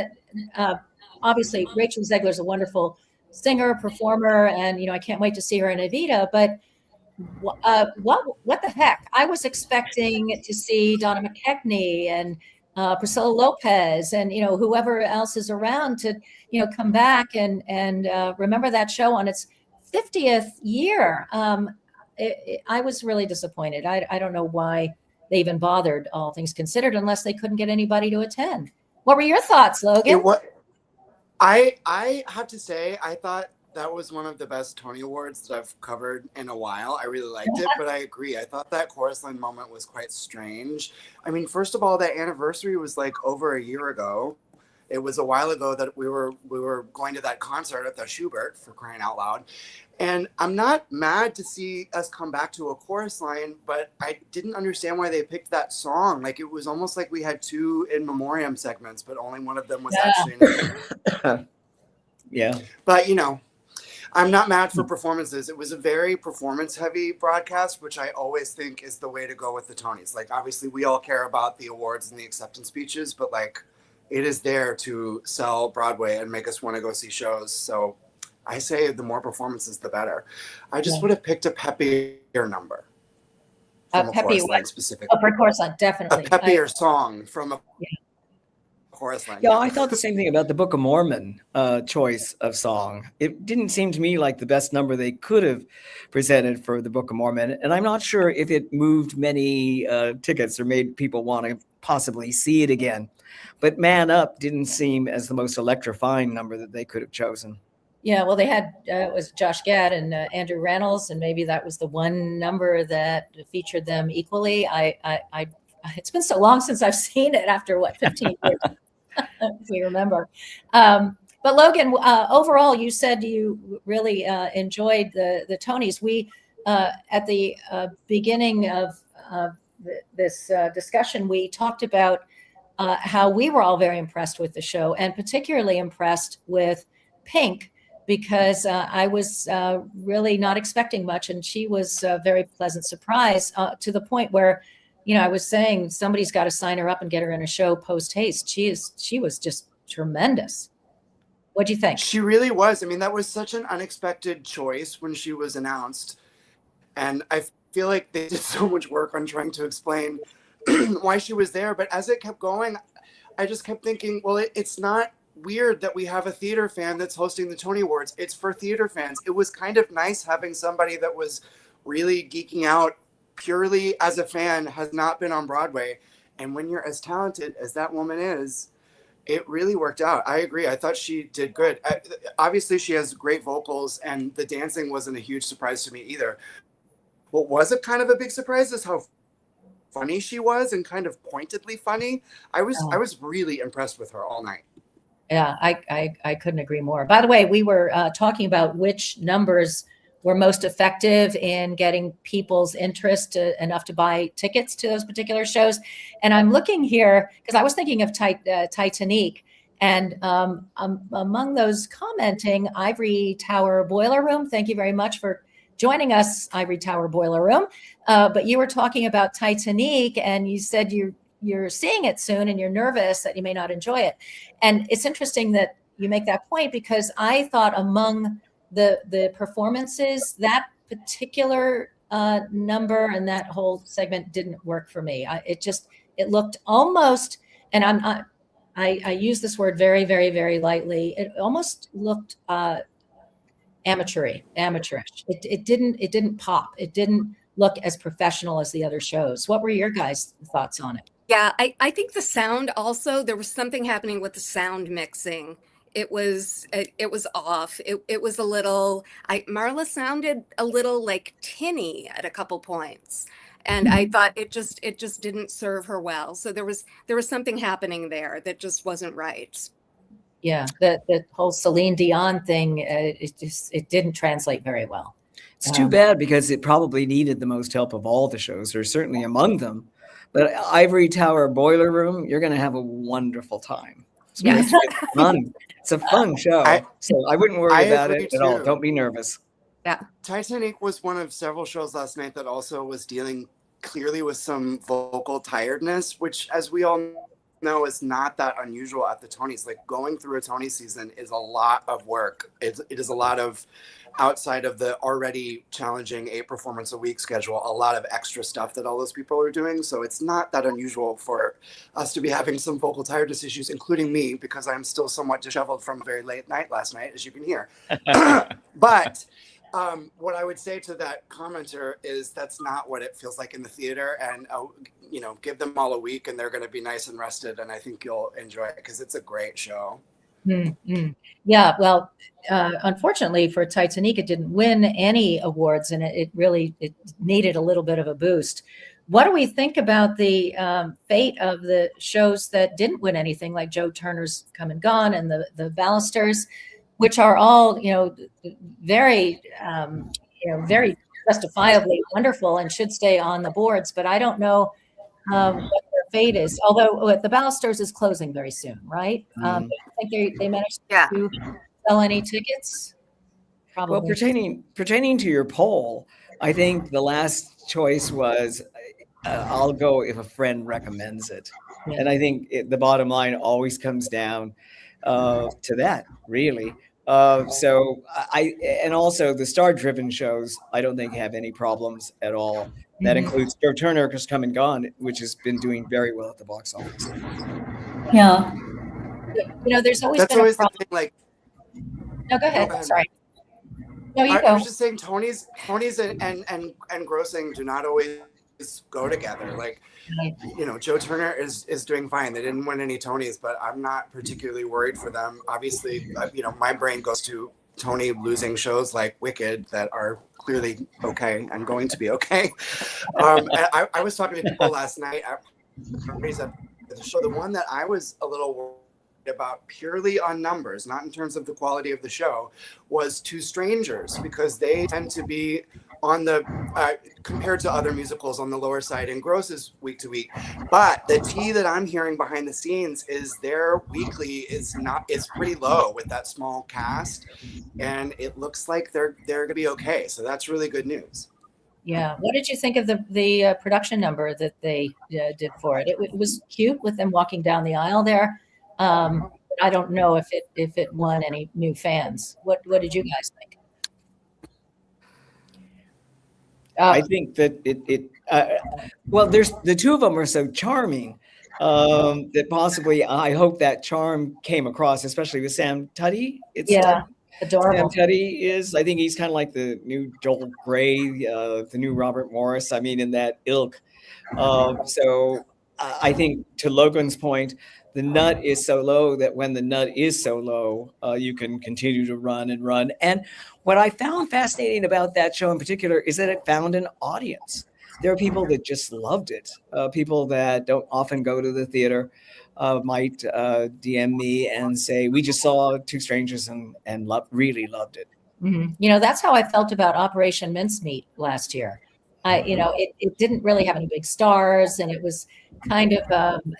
obviously Rachel Zegler's a wonderful singer, performer, and I can't wait to see her in Evita. But what the heck? I was expecting to see Donna McKechnie and Priscilla Lopez and whoever else is around to come back and remember that show on its 50th year. I was really disappointed. I don't know why they even bothered, all things considered, unless they couldn't get anybody to attend. What were your thoughts, Logan?
I have to say, I thought that was one of the best Tony Awards that I've covered in a while. I really liked it, but I agree. I thought that chorus line moment was quite strange. I mean, first of all, that anniversary was like over a year ago. It was a while ago that we were going to that concert at the Schubert, for crying out loud. And I'm not mad to see us come back to a chorus line, but I didn't understand why they picked that song. Like, it was almost like we had two in memoriam segments, but only one of them was actually.
Yeah.
But, I'm not mad for performances. It was a very performance-heavy broadcast, which I always think is the way to go with the Tonys. Like, obviously, we all care about the awards and the acceptance speeches, but, like, it is there to sell Broadway and make us want to go see shows. So I say the more performances, the better. I just would have picked a peppier number. From a chorus line specifically.
Oh, for chorus line, definitely.
A peppier song from a chorus line.
Yeah, I thought the same thing about the Book of Mormon choice of song. It didn't seem to me like the best number they could have presented for the Book of Mormon. And I'm not sure if it moved many tickets or made people want to possibly see it again. But Man Up didn't seem as the most electrifying number that they could have chosen.
Yeah, well, they had it was Josh Gad and Andrew Reynolds, and maybe that was the one number that featured them equally. It's been so long since I've seen it, after 15 years, if we remember. But Logan, overall, you said you really enjoyed the Tonys. We at the beginning of this discussion, we talked about how we were all very impressed with the show, and particularly impressed with Pink, because I was really not expecting much, and she was a very pleasant surprise, to the point where, I was saying somebody's got to sign her up and get her in a show post haste. She was just tremendous. What do you think?
She really was. I mean, that was such an unexpected choice when she was announced, and I feel like they did so much work on trying to explain why she was there. But as it kept going, I just kept thinking, well, it's not weird that we have a theater fan that's hosting the Tony Awards. It's for theater fans. It was kind of nice having somebody that was really geeking out purely as a fan, has not been on Broadway. And when you're as talented as that woman is, it really worked out. I agree. I thought she did good. Obviously, she has great vocals, and the dancing wasn't a huge surprise to me either. What was a kind of a big surprise is how funny she was, and kind of pointedly funny. I was really impressed with her all night.
Yeah, I couldn't agree more. By the way, we were talking about which numbers were most effective in getting people's interest enough to buy tickets to those particular shows. And I'm looking here because I was thinking of Titanic, and among those commenting, Ivory Tower Boiler Room. Thank you very much for joining us, Ivory Tower Boiler Room. But you were talking about Titanic, and you said you're seeing it soon and you're nervous that you may not enjoy it. And it's interesting that you make that point, because I thought among the performances, that particular number and that whole segment didn't work for me. It looked almost, and I use this word very, very, very lightly. It almost looked amateurish. It didn't pop. It didn't look as professional as the other shows. What were your guys' thoughts on it?
Yeah, I think the sound also, there was something happening with the sound mixing. It was off. It was a little, Marla sounded a little like tinny at a couple points. And I thought it just didn't serve her well. So there was something happening there that just wasn't right.
Yeah, the whole Celine Dion thing, it didn't translate very well.
It's too bad, because it probably needed the most help of all the shows, or certainly among them. But Ivory Tower Boiler Room, you're going to have a wonderful time.
Yeah.
It's fun. It's a fun show. So I wouldn't worry about it at all. Don't be nervous.
Yeah.
Titanic was one of several shows last night that also was dealing clearly with some vocal tiredness, which, as we all know, is not that unusual at the Tonys. Like, going through a Tony season is a lot of work. It is a lot of, outside of the already challenging 8-performance-a-week schedule, a lot of extra stuff that all those people are doing. So it's not that unusual for us to be having some vocal tiredness issues, including me, because I'm still somewhat disheveled from a very late night last night, as you can hear. But what I would say to that commenter is that's not what it feels like in the theater. And, give them all a week and they're going to be nice and rested. And I think you'll enjoy it, because it's a great show.
Mm-hmm. Yeah, well, unfortunately for Titanic, it didn't win any awards, and it needed a little bit of a boost. What do we think about the fate of the shows that didn't win anything, like Joe Turner's Come and Gone and the Ballisters, which are all very very justifiably wonderful and should stay on the boards, but I don't know what their fate is. Although the Ballisters is closing very soon, right? I think they managed to sell any tickets. Probably.
Well, pertaining to your poll, I think the last choice was I'll go if a friend recommends it. Yeah. And I think the bottom line always comes down to that, really. And also the star-driven shows, I don't think have any problems at all. That includes Joe Turner's Come and Gone, which has been doing very well at the box office.
Yeah.
There's always
That's
been
always
a problem.
the thing, like,
no, go ahead. Sorry. No, you go.
I was just saying, Tonys and grossing do not always go together. Like, Joe Turner is doing fine. They didn't win any Tonys, but I'm not particularly worried for them. Obviously, my brain goes to Tony losing shows like Wicked that are clearly okay and going to be okay. And I was talking to people last night at the show. The one that I was a little worried about purely on numbers, not in terms of the quality of the show, was Two Strangers, because they tend to be on the compared to other musicals on the lower side in grosses week to week. But the tea that I'm hearing behind the scenes is their weekly is pretty low with that small cast, and it looks like they're gonna be okay. So that's really good news.
Yeah. What did you think of the production number that they did for it? It was cute with them walking down the aisle there. I don't know if it won any new fans. What did you guys think?
I think that there's the two of them are so charming that possibly I hope that charm came across, especially with Sam Tuddy. It's
Yeah,
Sam
adorable.
Tuddy is, I think he's kind of like the new Joel Grey, the new Robert Morris. I mean, in that ilk. So I think to Logan's point, the nut is so low that when the nut is so low, you can continue to run and run. And what I found fascinating about that show in particular is that it found an audience. There are people that just loved it. People that don't often go to the theater might DM me and say, "We just saw Two Strangers and really loved it."
Mhm. You know, that's how I felt about Operation Mincemeat last year. It didn't really have any big stars, and it was kind of,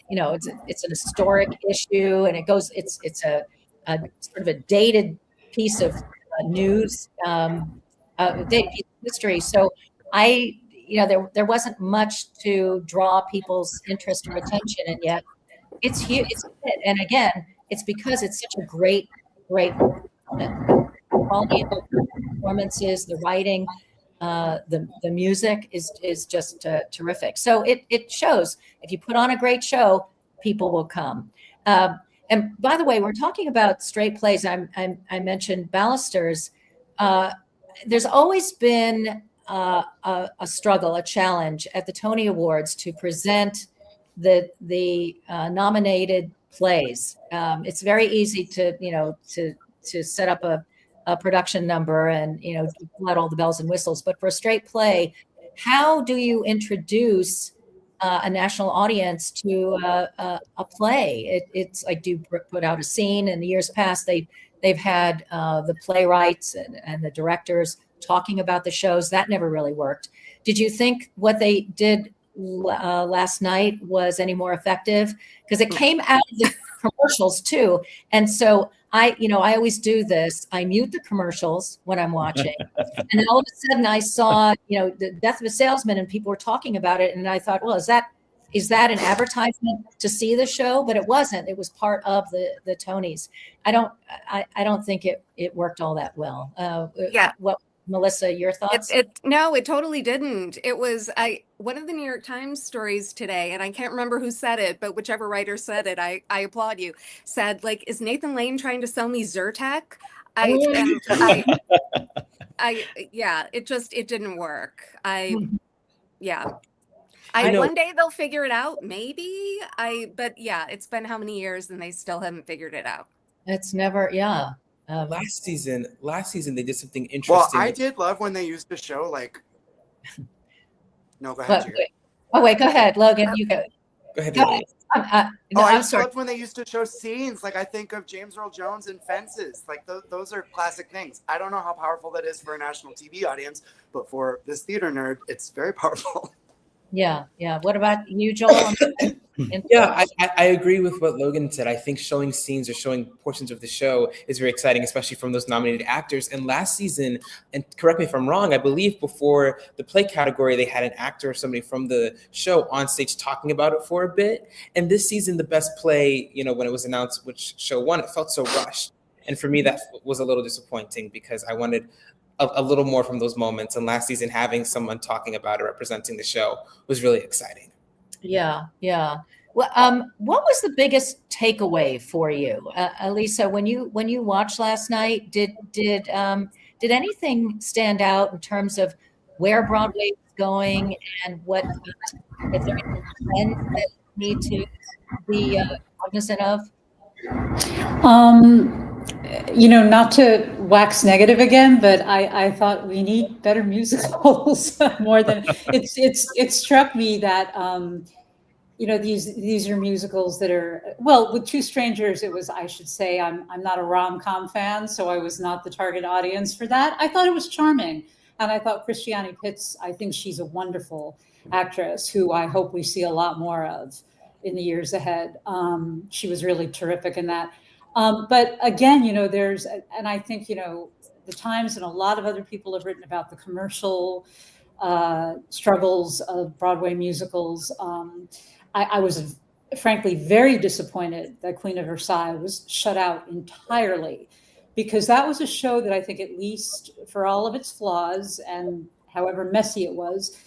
it's an historic issue, and it's a sort of a dated piece of news, dated piece of history. So there wasn't much to draw people's interest or attention, and yet it's huge. It's a hit. And again, it's because it's such a great, great quality of the performances, the writing, the music is just terrific. So it shows if you put on a great show, people will come. And by the way, we're talking about straight plays. I mentioned Ballisters. There's always been a struggle, a challenge at the Tony Awards to present the nominated plays. It's very easy to set up a production number and let all the bells and whistles. But for a straight play, how do you introduce a national audience to a play? It's like, do you put out a scene? In the years past, they've had the playwrights and the directors talking about the shows. That never really worked. Did you think what they did last night was any more effective? Because it came out of the commercials too, and so I always do this. I mute the commercials when I'm watching, and then all of a sudden I saw the Death of a Salesman, and people were talking about it, and I thought, well, is that an advertisement to see the show? But it wasn't. It was part of the Tonys. I don't think it worked all that well.
Yeah.
What, Melissa, your thoughts?
No, it totally didn't. It was one of the New York Times stories today, and I can't remember who said it, but whichever writer said it, I applaud you. Said, like, is Nathan Lane trying to sell me Zyrtec? It didn't work. One day they'll figure it out, maybe. But yeah, it's been how many years and they still haven't figured it out.
It's never, yeah.
Last season they did something interesting.
Well, I did love when they used to show like. No, go ahead.
Wait, go ahead, Logan. You go.
Go ahead.
I
I'm sorry.
loved when they used to show scenes. Like I think of James Earl Jones and Fences. Like those are classic things. I don't know how powerful that is for a national TV audience, but for this theater nerd, it's very powerful.
Yeah. What about you, Joel?
Yeah, I agree with what Logan said. I think showing scenes or showing portions of the show is very exciting, especially from those nominated actors. And last season, and correct me if I'm wrong, I believe before the play category, they had an actor or somebody from the show on stage talking about it for a bit. And this season, the best play, when it was announced which show won, it felt so rushed. And for me, that was a little disappointing because I wanted a little more from those moments. And last season, having someone talking about it, representing the show was really exciting.
Yeah. Well, what was the biggest takeaway for you, Elisa? When you watched last night, did anything stand out in terms of where Broadway is going and what if there are any trends that you need to be cognizant of?
Not to wax negative again, but I thought we need better musicals more than it struck me that these are musicals that are, well, with Two Strangers, it was, I should say, I'm not a rom-com fan, so I was not the target audience for that. I thought it was charming. And I thought Christiane Pitts, I think she's a wonderful actress who I hope we see a lot more of in the years ahead. She was really terrific in that. But again, and I think, the Times and a lot of other people have written about the commercial struggles of Broadway musicals. I was frankly very disappointed that Queen of Versailles was shut out entirely, because that was a show that I think, at least for all of its flaws and however messy it was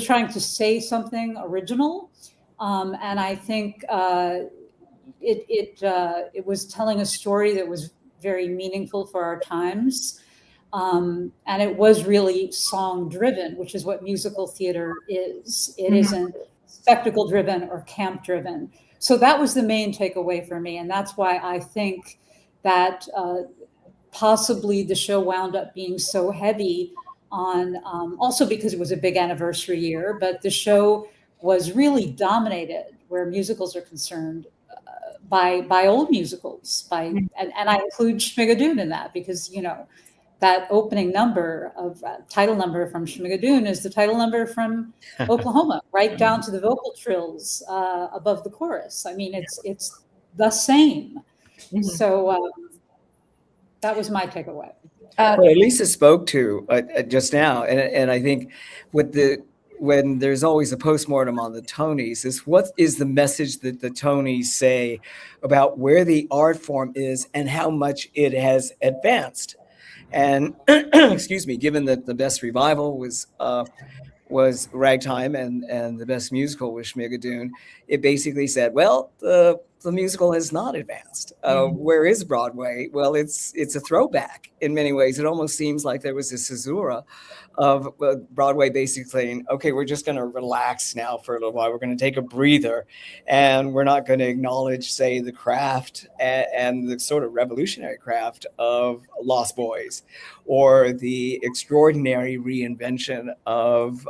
trying to say something original. And I think it was telling a story that was very meaningful for our times. And it was really song driven, which is what musical theater is. It isn't spectacle driven or camp driven. So that was the main takeaway for me. And that's why I think that possibly the show wound up being so heavy on, also because it was a big anniversary year, but the show was really dominated where musicals are concerned by old musicals, and I include Schmigadoon in that because, you know, that opening number of title number from Schmigadoon is the title number from Oklahoma, right down to the vocal trills above the chorus. I mean, it's the same. So that was my takeaway.
Well, Lisa spoke to just now, and I think when there's always a postmortem on the Tonys, is what is the message that the Tonys say about where the art form is and how much it has advanced. And excuse me, given that the best revival was Ragtime and the best musical was Schmigadoon, it basically said, well, the musical has not advanced. Where is Broadway? Well, it's a throwback in many ways. It almost seems like there was a caesura of Broadway basically saying, okay, we're just going to relax now for a little while. We're going to take a breather, and we're not going to acknowledge, say, the craft and the sort of revolutionary craft of Lost Boys, or the extraordinary reinvention of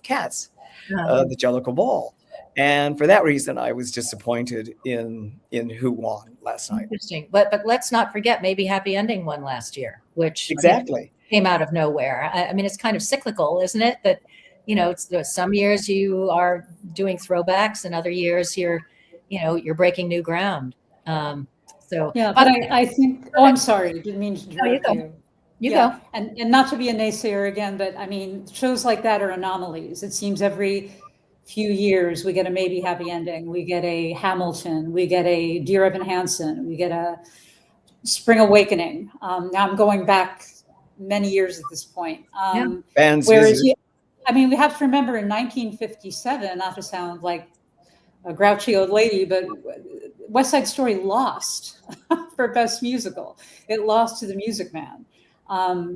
Cats, the Jellicle Ball. And for that reason, I was disappointed in who won last night.
Interesting. But let's not forget, maybe Happy Ending won last year, which
exactly
came out of nowhere. I mean, it's kind of cyclical, isn't it? That, you know, some years you are doing throwbacks, and other years you're breaking new ground. So
yeah, but I think. Oh, I'm sorry, didn't mean to interrupt you.
You go.
And not to be a naysayer again, but I mean, shows like that are anomalies. It seems every few years we get a Maybe Happy Ending, we get a Hamilton, we get a Dear Evan Hansen, we get a Spring Awakening. Now I'm going back many years at this point. Whereas, I mean, we have to remember in 1957, not to sound like a grouchy old lady, but West Side Story lost for Best Musical. It lost to The Music Man.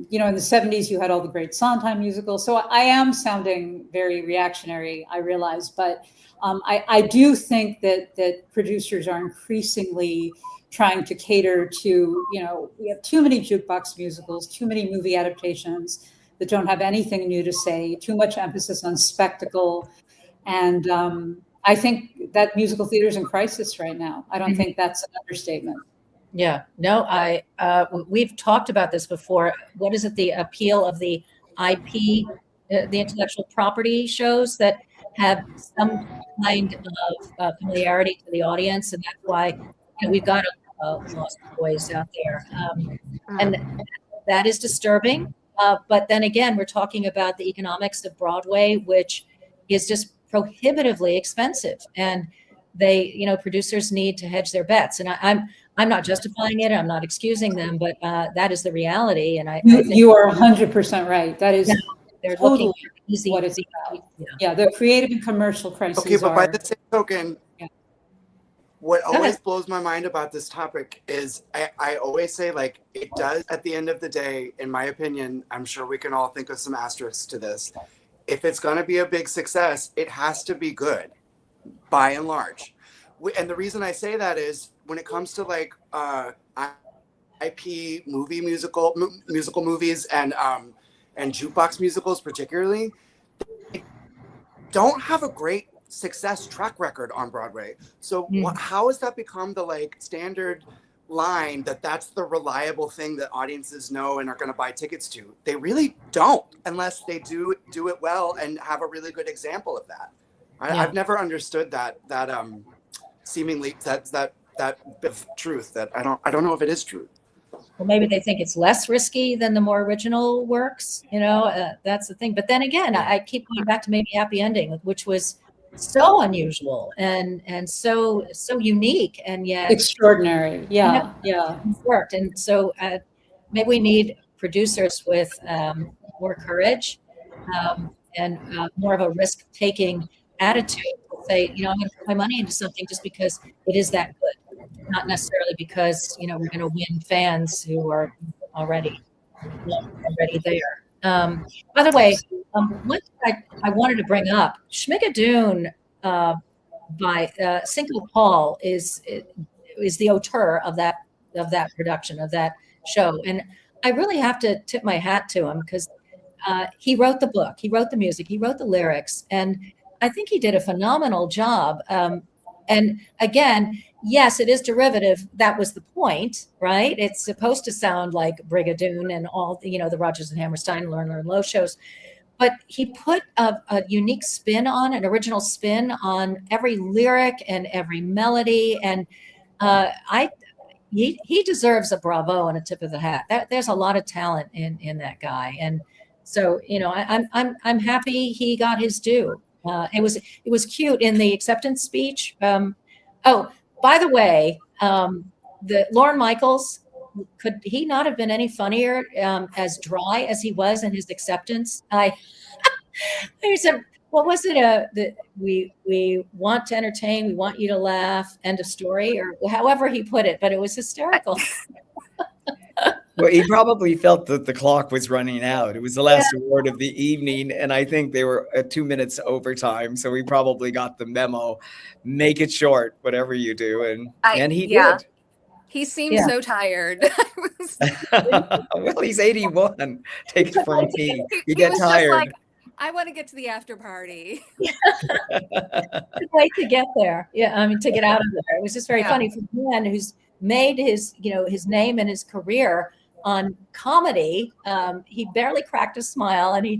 You know, in the 70s, you had all the great Sondheim musicals. So I am sounding very reactionary, I realize, but I do think that producers are increasingly trying to cater to, you know, we have too many jukebox musicals, too many movie adaptations that don't have anything new to say, too much emphasis on spectacle. And I think that musical theater is in crisis right now. I don't think that's an understatement.
Yeah, no, we've talked about this before. What is it? The appeal of the IP, the intellectual property shows that have some kind of familiarity to the audience, and that's why we've got Lost Boys out there, and that is disturbing. But then again, we're talking about the economics of Broadway, which is just prohibitively expensive, and producers need to hedge their bets. And I'm not justifying it. I'm not excusing them, but that is the reality. And I think
you are 100% right. That is
they're
totally
looking for easy.
What it's about. Yeah, the creative and commercial crises.
Okay, but by the same token, what always blows my mind about this topic is I always say, like, it does at the end of the day, in my opinion, I'm sure we can all think of some asterisks to this. If it's going to be a big success, it has to be good, by and large. And the reason I say that is when it comes to like IP musical movies and jukebox musicals particularly, they don't have a great success track record on Broadway. So how has that become the like standard line that's the reliable thing that audiences know and are going to buy tickets to? They really don't, unless they do it well and have a really good example of that. I've never understood that seemingly that bit of truth that I don't know if it is true.
Well, maybe they think it's less risky than the more original works. That's the thing. But then again, I keep going back to Maybe Happy Ending, which was so unusual and so unique, and yet
extraordinary. Yeah.
Worked. And so maybe we need producers with more courage and more of a risk-taking attitude say, I'm going to put my money into something just because it is that good, not necessarily because, we're going to win fans who are already there. By the way, one thing I wanted to bring up, Schmigadoon by Cinco Paul is the auteur of that production, of that show. And I really have to tip my hat to him because he wrote the book, he wrote the music, he wrote the lyrics, and I think he did a phenomenal job. And again, yes, it is derivative. That was the point, right? It's supposed to sound like Brigadoon and all the Rodgers and Hammerstein, Learn Low shows. But he put a unique spin on, an original spin on every lyric and every melody. And he deserves a bravo and a tip of the hat. There's a lot of talent in that guy. And so, I'm happy he got his due. It was cute in the acceptance speech. Oh, by the way, the Lorne Michaels, could he not have been any funnier, as dry as he was in his acceptance? I said, what was it? That we want to entertain, we want you to laugh, end of story, or however he put it, but it was hysterical.
Well, he probably felt that the clock was running out. It was the last award of the evening, and I think they were 2 minutes overtime. So he probably got the memo: make it short, whatever you do, and he did.
He seemed so tired.
Well, he's 81. Take it from me. You get
was
tired.
Just like, I want to get to the after party.
Good way to get there. Yeah, to get out of there. It was just very funny for a man who's made his name and his career on comedy. He barely cracked a smile, and he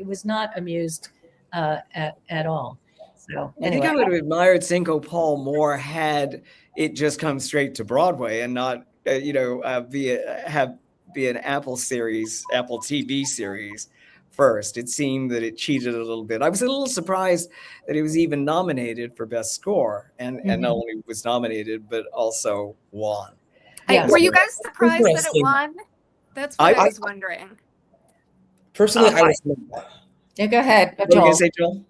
was not amused at all. So anyway.
I think I would have admired Cinco Paul more had it just come straight to Broadway and not be an Apple TV series first. It seemed that it cheated a little bit. I was a little surprised that it was even nominated for Best Score, and not only was nominated but also won.
Were you guys surprised that it won? That's what I was wondering.
Personally, I was.
Yeah, go ahead.
What were you gonna say, Joel?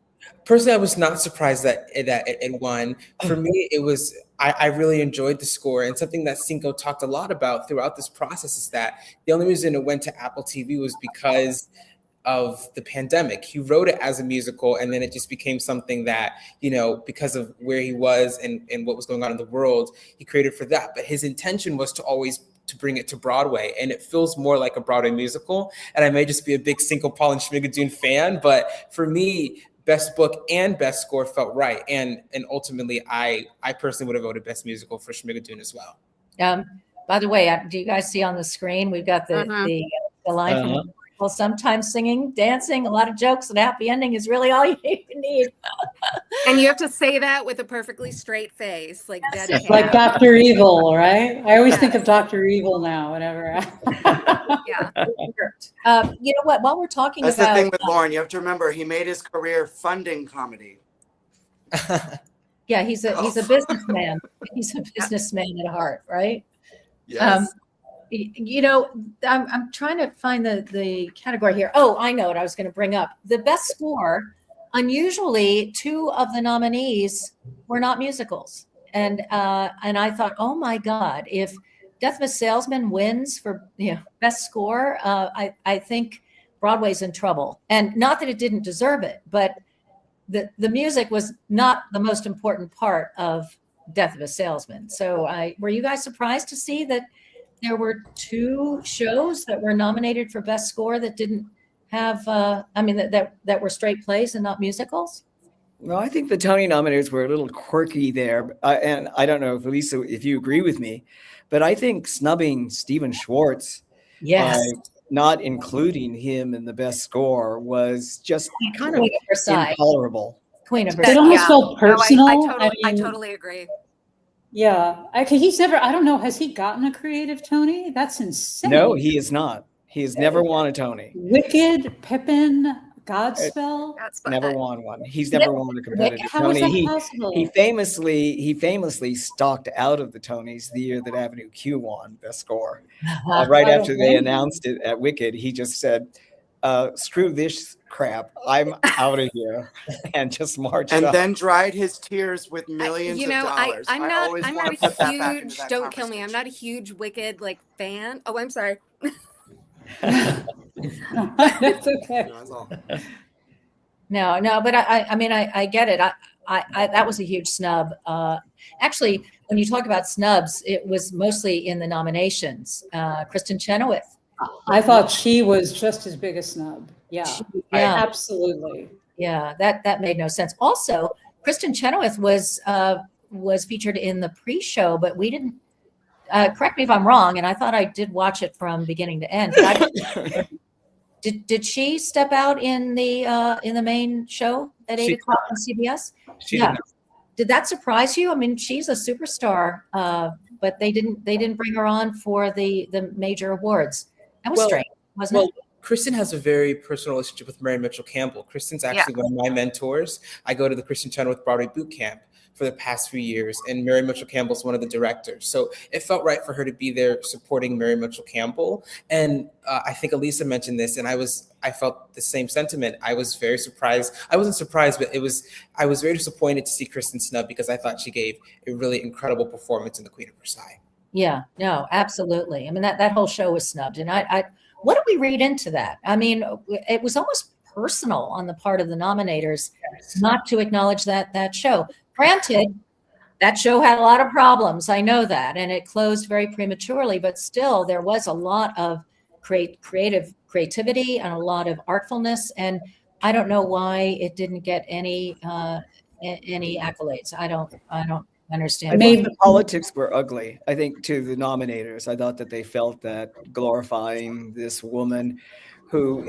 Personally, I was not surprised that it won. For me, it was, I really enjoyed the score, and something that Cinco talked a lot about throughout this process is that the only reason it went to Apple TV was because of the pandemic. He wrote it as a musical, and then it just became something that, because of where he was and what was going on in the world, he created for that. But his intention was to bring it to Broadway, and it feels more like a Broadway musical. And I may just be a big Cinco Paul and Schmigadoon fan, but for me, Best Book and Best Score felt right. And ultimately, I personally would have voted Best Musical for Schmigadoon as well.
By the way, do you guys see on the screen, we've got the line from well, sometimes singing, dancing, a lot of jokes, and happy ending is really all you need.
And you have to say that with a perfectly straight face, like dedicated.
Like Dr. Evil, right? I always think of Dr. Evil now, whenever.
You know what? While we're talking
That's
about
the thing with Lauren, you have to remember he made his career funding comedy.
Yeah, he's a businessman. He's a businessman at heart, right?
Yes.
I'm trying to find the category here. Oh, I know what I was going to bring up. The Best Score, unusually, 2 of the nominees were not musicals. And I thought, oh my God, if Death of a Salesman wins for Best Score, I think Broadway's in trouble. And not that it didn't deserve it, but the music was not the most important part of Death of a Salesman. So were you guys surprised to see that there were 2 shows that were nominated for Best Score that didn't have, that were straight plays and not musicals?
Well, I think the Tony nominators were a little quirky there. And I don't know if Lisa, if you agree with me, but I think snubbing Stephen Schwartz, not including him in the Best Score, was just kind of intolerable.
Queen of Versailles.
It almost felt personal.
I totally agree.
Yeah, he's never, I don't know, has he gotten a creative Tony? That's insane.
No, he is not. He has never won a Tony.
Wicked, Pippin, Godspell.
Never won one. He's never won a competitive
How
Tony.
is that possible?
He famously stalked out of the Tonys the year that Avenue Q won Best Score. Right after they announced it at Wicked, he just said, screw this crap. I'm out of here, and just marched
And
off.
then dried his tears with millions
You
of
know,
dollars.
I'm
I
not
always
I'm
want
not
to
a
put that back into
huge,
that
don't kill me. I'm
conversation.
not a huge Wicked like fan. Oh, I'm sorry.
That's okay.
No, that's all.
No, but I mean, I get it. I that was a huge snub. Actually, when you talk about snubs, it was mostly in the nominations. Kristen Chenoweth.
I thought she was just as big a snub. Yeah,
Yeah,
absolutely.
yeah, that made no sense. Also, Kristen Chenoweth was featured in the pre-show, but we didn't. Correct me if I'm wrong, and I thought I did watch it from beginning to end. But did she step out in the main show at 8 o'clock on CBS?
She
Yeah.
did not.
Did that surprise you? I mean, she's a superstar, but they didn't bring her on for the major awards. That was
Well-
strange, wasn't
Well,
it?
Kristen has a very personal relationship with Mary Mitchell Campbell. Kristen's actually one of my mentors. I go to the Kristen Chenoweth Broadway boot camp for the past few years, and Mary Mitchell Campbell's one of the directors. So it felt right for her to be there supporting Mary Mitchell Campbell. And I think Elisa mentioned this, and I felt the same sentiment. I was very surprised. I wasn't surprised, but I was very disappointed to see Kristen snub because I thought she gave a really incredible performance in The Queen of Versailles.
Yeah, no, absolutely. I mean, that whole show was snubbed, and what did we read into that? I mean, it was almost personal on the part of the nominators not to acknowledge that show. Granted, that show had a lot of problems. I know that, and it closed very prematurely, but still there was a lot of creativity and a lot of artfulness. And I don't know why it didn't get any accolades. I don't understand.
I
why.
think the politics were ugly. I think to the nominators, I thought that they felt that glorifying this woman who,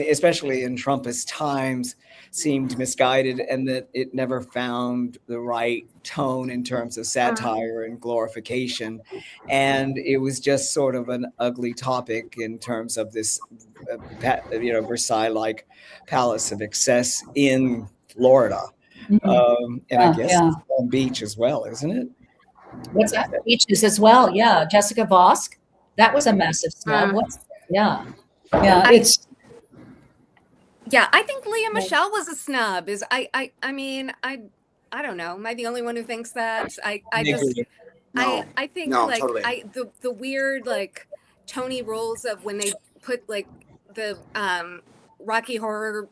especially in Trumpist times, seemed misguided, and that it never found the right tone in terms of satire and glorification. And it was just sort of an ugly topic in terms of this, Versailles-like palace of excess in Florida. And I guess it's Palm Beach as well, isn't it?
What's that? Beaches as well. Yeah. Jessica Vosk. That was a massive snub. Yeah.
Yeah,
Yeah, I think Leah Michelle was a snub. I mean, I don't know. Am I the only one who thinks that? I think
No,
like
totally.
the weird like Tony rules of when they put like the Rocky Horror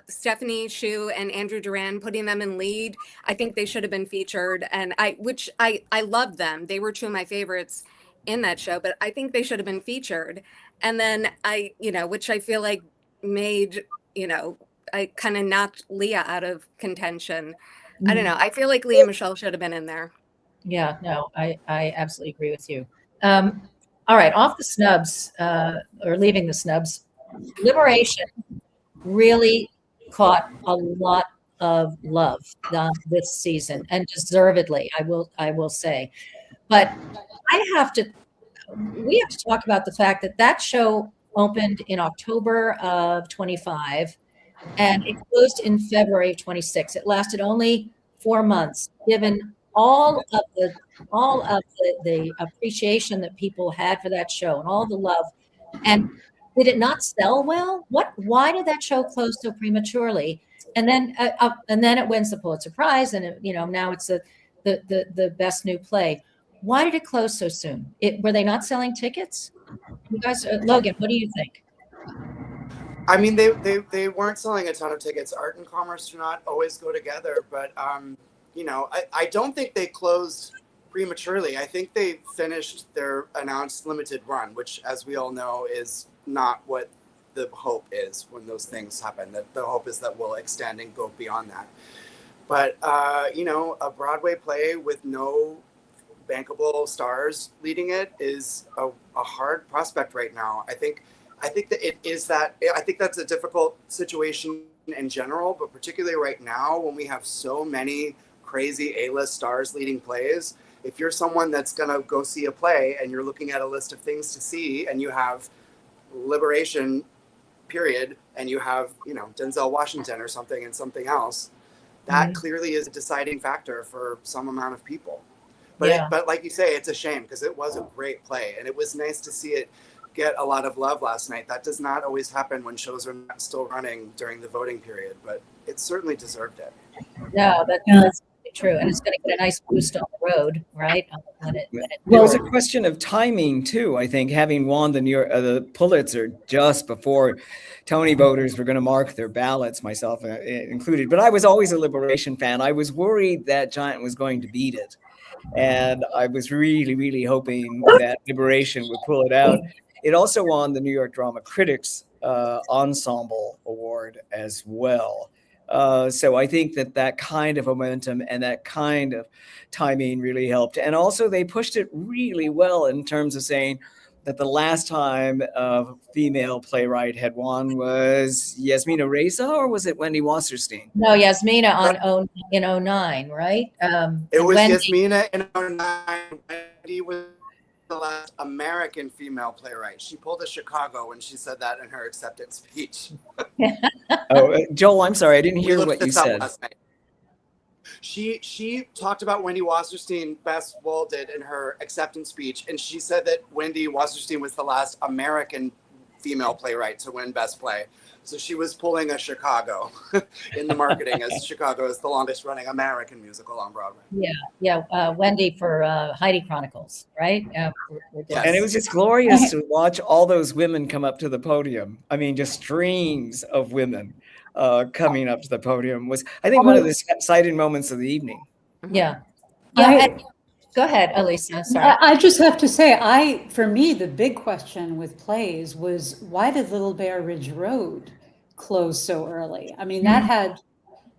Stephanie Shu and Andrew Duran, putting them in lead. I think they should have been featured, and I loved them. They were two of my favorites in that show, but I think they should have been featured. And then which I feel like made, I kind of knocked Leah out of contention. I don't know. I feel like Leah Michelle should have been in there.
Yeah, no, I absolutely agree with you. All right, off the snubs, or leaving the snubs, Liberation really caught a lot of love this season, and deservedly, I will say. But we have to talk about the fact that show opened in October of 25 and it closed in February of 26. It lasted only 4 months, given all of the appreciation that people had for that show and all the love. And did it not sell well? Why did that show close so prematurely? And then it wins the Pulitzer Prize, and now it's the best new play. Why did it close so soon? Were they not selling tickets? You guys, Logan, what do you think?
I mean, they weren't selling a ton of tickets. Art and commerce do not always go together, but I don't think they closed prematurely. I think they finished their announced limited run, which, as we all know, is not what the hope is when those things happen. That the hope is that we'll extend and go beyond that. But a Broadway play with no bankable stars leading it is a hard prospect right now. I think that it is that. I think that's a difficult situation in general, but particularly right now when we have so many crazy A-list stars leading plays. If you're someone that's gonna go see a play and you're looking at a list of things to see, and you have Liberation, period, and you have Denzel Washington or something and something else, that clearly is a deciding factor for some amount of people. But but like you say, it's a shame because it was a great play, and it was nice to see it get a lot of love last night. That does not always happen when shows are not still running during the voting period, but it certainly deserved it.
No, that's true. And it's going to get a nice boost on the road, right? When it
Well, it was a question of timing too. I think having won the Pulitzer just before Tony voters were going to mark their ballots, myself included. But I was always a Liberation fan. I was worried that Giant was going to beat it, and I was really, really hoping that Liberation would pull it out. It also won the New York Drama Critics Ensemble Award as well. So I think that kind of momentum and that kind of timing really helped. And also they pushed it really well in terms of saying that the last time a female playwright had won was Yasmina Reza, or was it Wendy Wasserstein?
No, Yasmina in 09, right?
It was
Wendy,
Yasmina in 09. Wendy was the last American female playwright. She pulled a Chicago when she said that in her acceptance speech.
Joel, I'm sorry, I didn't
We
hear
looked
what you
this up
said.
last night. She talked about Wendy Wasserstein, Best Wool did in her acceptance speech, and she said that Wendy Wasserstein was the last American female playwright to win Best Play. So she was pulling a Chicago in the marketing, as Chicago is the longest running American musical on Broadway.
Wendy for Heidi Chronicles, right?
Yes.
And it was just glorious to watch all those women come up to the podium. I mean, just streams of women coming up to the podium was, I think, one of the exciting moments of the evening.
Yeah. Go ahead, Elisa. Sorry.
I just have to say, for me, the big question with plays was, why did Little Bear Ridge Road close so early? I mean, that had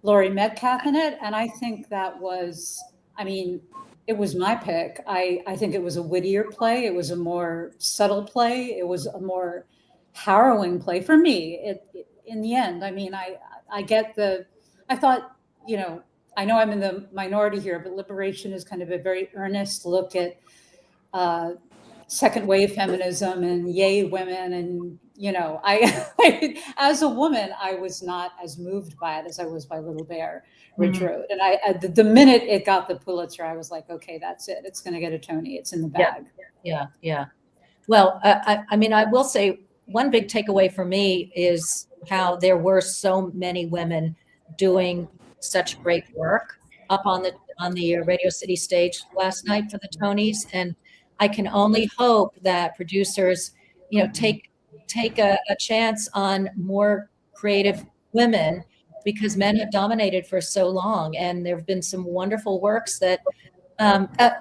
Laurie Metcalf in it, and I think that was, it was my pick. I think it was a wittier play. It was a more subtle play. It was a more harrowing play for me. In the end, I thought, I know I'm in the minority here, but Liberation is kind of a very earnest look at second wave feminism and yay women. And, as a woman, I was not as moved by it as I was by Little Bear Ridge Road. And the minute it got the Pulitzer, I was like, okay, that's it. It's going to get a Tony. It's in the bag.
Yeah. Well, I will say one big takeaway for me is how there were so many women doing such great work up on the Radio City stage last night for the Tonys, and I can only hope that producers, take a chance on more creative women, because men have dominated for so long, and there have been some wonderful works that.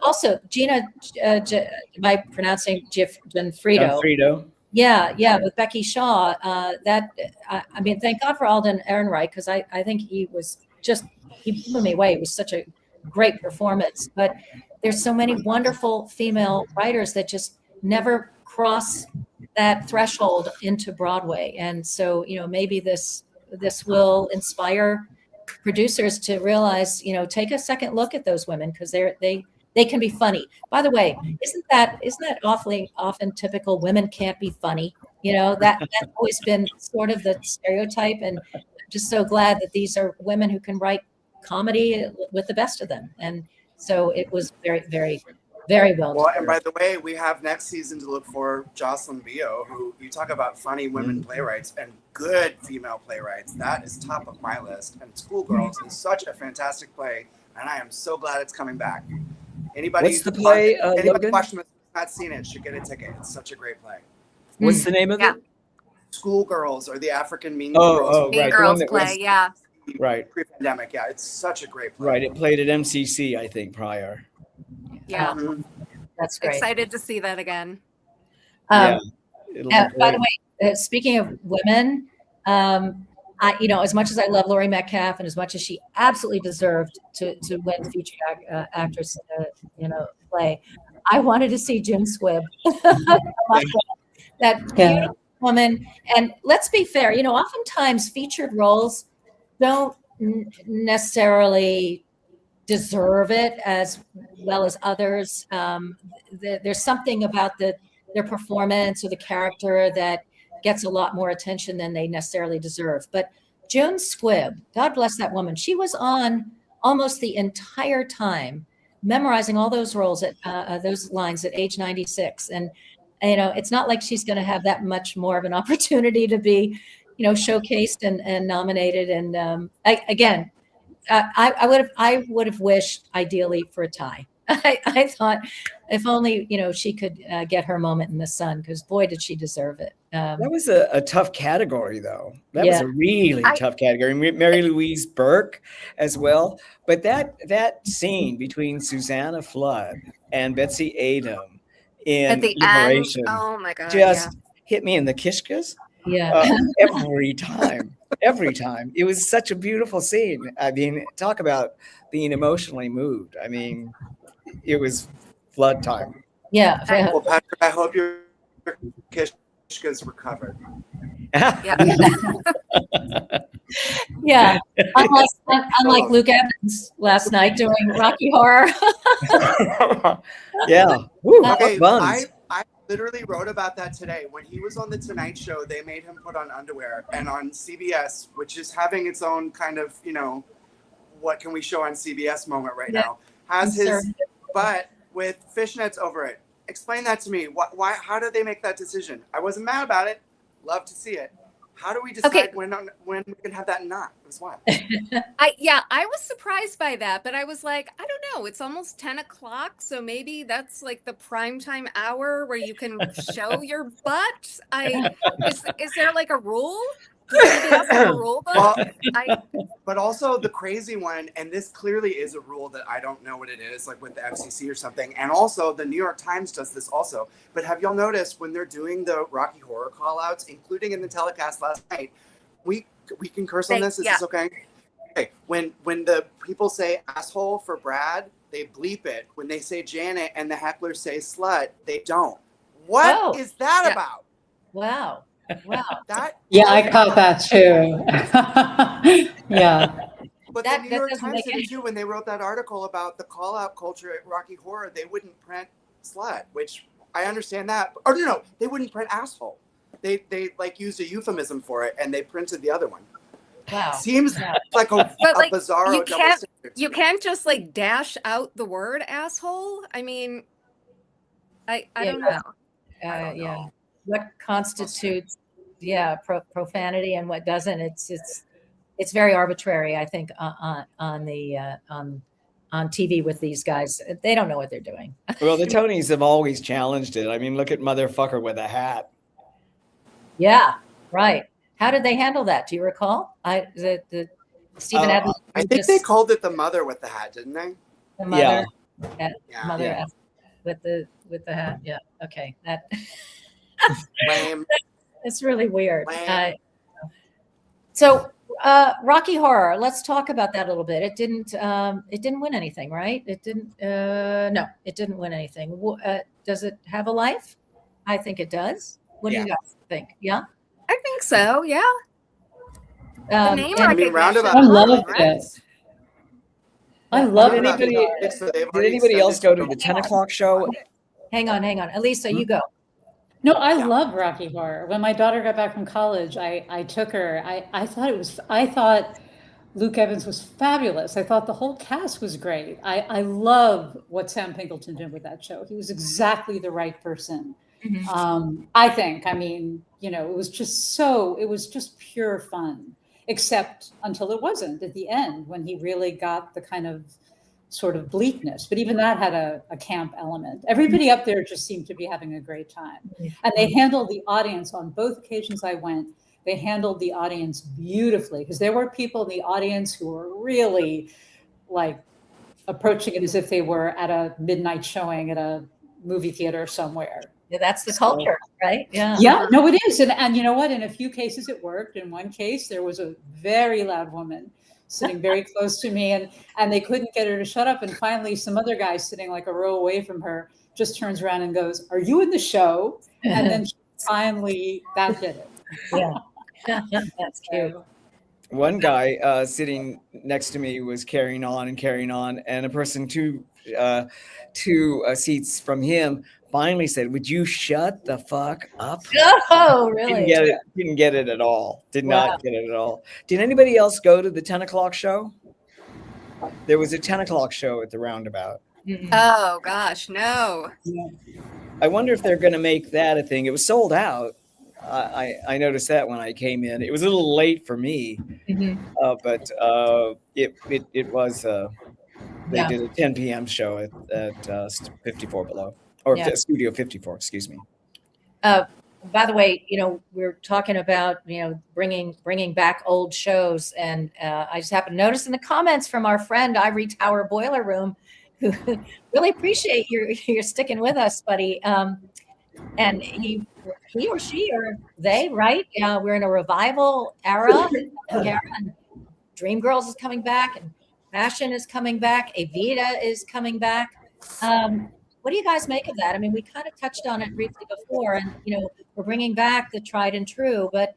Also, Gina, am I pronouncing Gianfrido? Yeah, with Becky Shaw. Thank God for Alden Ehrenreich, because I think he blew me away. It was such a great performance. But there's so many wonderful female writers that just never cross that threshold into Broadway. And so, maybe this will inspire producers to realize, take a second look at those women, because they can be funny. By the way, isn't that awfully often typical? Women can't be funny. That's always been sort of the stereotype, and I'm just so glad that these are women who can write comedy with the best of them. And so it was very, very, very well.
Well, and by the way, we have next season to look for Jocelyn Vio, who, you talk about funny women playwrights and good female playwrights. That is top of my list. And Schoolgirls is such a fantastic play, and I am so glad it's coming back.
What's the play,
anybody
Logan?
watching that's not seen it should get a ticket. It's such a great play.
What's the name of it?
Schoolgirls, or the African Mean Girls.
Mean
right.
Girls
the one that
play, yeah.
Right.
Pre-pandemic, yeah. It's such a great play.
Right. It played at MCC, I think, prior.
Yeah.
That's great.
Excited to see that again.
Yeah.
By the way, speaking of women, as much as I love Laurie Metcalf, and as much as she absolutely deserved to win featured actress, play, I wanted to see June Squibb. That beautiful woman. And let's be fair, oftentimes featured roles don't necessarily deserve it as well as others. There's something about their performance or the character that gets a lot more attention than they necessarily deserve. But June Squibb, God bless that woman, she was on almost the entire time, memorizing all those roles at those lines at age 96. you know, it's not like she's going to have that much more of an opportunity to be, you know, showcased and nominated. And I would have wished ideally for a tie. I thought if only, you know, she could get her moment in the sun, because boy, did she deserve it.
That was a tough category, though. That was
Yeah.
a really tough category. Mary Louise Burke as well. But that scene between Susanna Flood and Betsy Adam
At
in
the
Liberation
end, oh my God,
just hit me in the kishkas
Yeah.
every time. Every time. It was such a beautiful scene. I mean, talk about being emotionally moved. I mean, it was flood time.
Yeah.
Well, Patrick, I hope your kishkas recovered.
Yeah. Unlike Luke Evans last night doing Rocky Horror.
Yeah. Woo,
Okay,
buns.
I literally wrote about that today. When he was on the Tonight Show, they made him put on underwear, and on CBS, which is having its own kind of, you know, what can we show on CBS moment right now, has his butt with fishnets over it. Explain that to me. Why? How did they make that decision? I wasn't mad about it. Love to see it. How do we decide when we can have that not? It was wild.
I was surprised by that, but I was like, I don't know. It's almost 10 o'clock, so maybe that's like the prime time hour where you can show your butt. Is there like a rule? Does anybody else have a rule book?
But also the crazy one, and this clearly is a rule that I don't know what it is, like with the FCC or something. And also the New York Times does this also. But have y'all noticed when they're doing the Rocky Horror call-outs, including in the telecast last night, we can curse on this? Is this okay? Okay. When the people say asshole for Brad, they bleep it. When they say Janet and the hecklers say slut, they don't. What is that about?
Wow. Wow.
I caught that too. Yeah.
But the New York Times did it too when they wrote that article about the call-out culture at Rocky Horror. They wouldn't print slut, which I understand that. Or no, they wouldn't print asshole. They like used a euphemism for it, and they printed the other one.
Wow.
Seems like a bizarre.
You can't just like dash out the word asshole. I mean, I don't know.
Yeah. What constitutes profanity and what doesn't? It's very arbitrary, I think, on TV with these guys. They don't know what they're doing.
Well, the Tonys have always challenged it. I mean, look at motherfucker with a hat.
Yeah, right. How did they handle that? Do you recall? Stephen Adams.
I think they called it the mother with the hat, didn't they?
The mother.
Yeah.
Mother with the hat. Yeah. Okay. That.
Lame.
It's really weird. So Rocky Horror, let's talk about that a little bit. It didn't win anything, right? It didn't. No, it didn't win anything. Does it have a life? I think it does. What do you guys think? Yeah,
I think so. Yeah. The name
I love it. I love it.
Did anybody else go to the 10 o'clock show?
Hang on. Elisa, you go.
No, I love Rocky Horror. When my daughter got back from college, I took her. I thought Luke Evans was fabulous. I thought the whole cast was great. I love what Sam Pinkleton did with that show. He was exactly the right person. Mm-hmm. I think. I mean, you know, it was just pure fun, except until it wasn't at the end when he really got the kind of sort of bleakness, but even that had a camp element. Everybody up there just seemed to be having a great time. And they handled the audience on both occasions I went. They handled the audience beautifully, because there were people in the audience who were really like approaching it as if they were at a midnight showing at a movie theater somewhere.
Yeah, that's the culture, right? Yeah.
Yeah, no, it is. And you know what? In a few cases it worked. In one case, there was a very loud woman sitting very close to me, and they couldn't get her to shut up. And finally, some other guy sitting like a row away from her just turns around and goes, "Are you in the show?" And then finally, that did it.
Yeah, that's cute.
One guy sitting next to me was carrying on, and a person two seats from him finally said, "Would you shut the fuck up?"
Oh, really?
Didn't get it at all. Did not get it at all. Did anybody else go to the 10 o'clock show? There was a 10 o'clock show at the Roundabout.
Oh gosh, no.
I wonder if they're going to make that a thing. It was sold out. I noticed that when I came in. It was a little late for me, but it was. They
Yeah.
did a 10 p.m. show at 54 Below, or
Yeah.
Studio 54. Excuse me.
By the way, we're talking about, bringing back old shows. And I just happened to notice in the comments from our friend Ivory Tower Boiler Room, who really appreciate your sticking with us, buddy. And he or she or they, right? We're in a revival era. And Dreamgirls is coming back, and Fashion is coming back. Evita is coming back. What do you guys make of that? I mean, we kind of touched on it briefly before, and we're bringing back the tried and true. But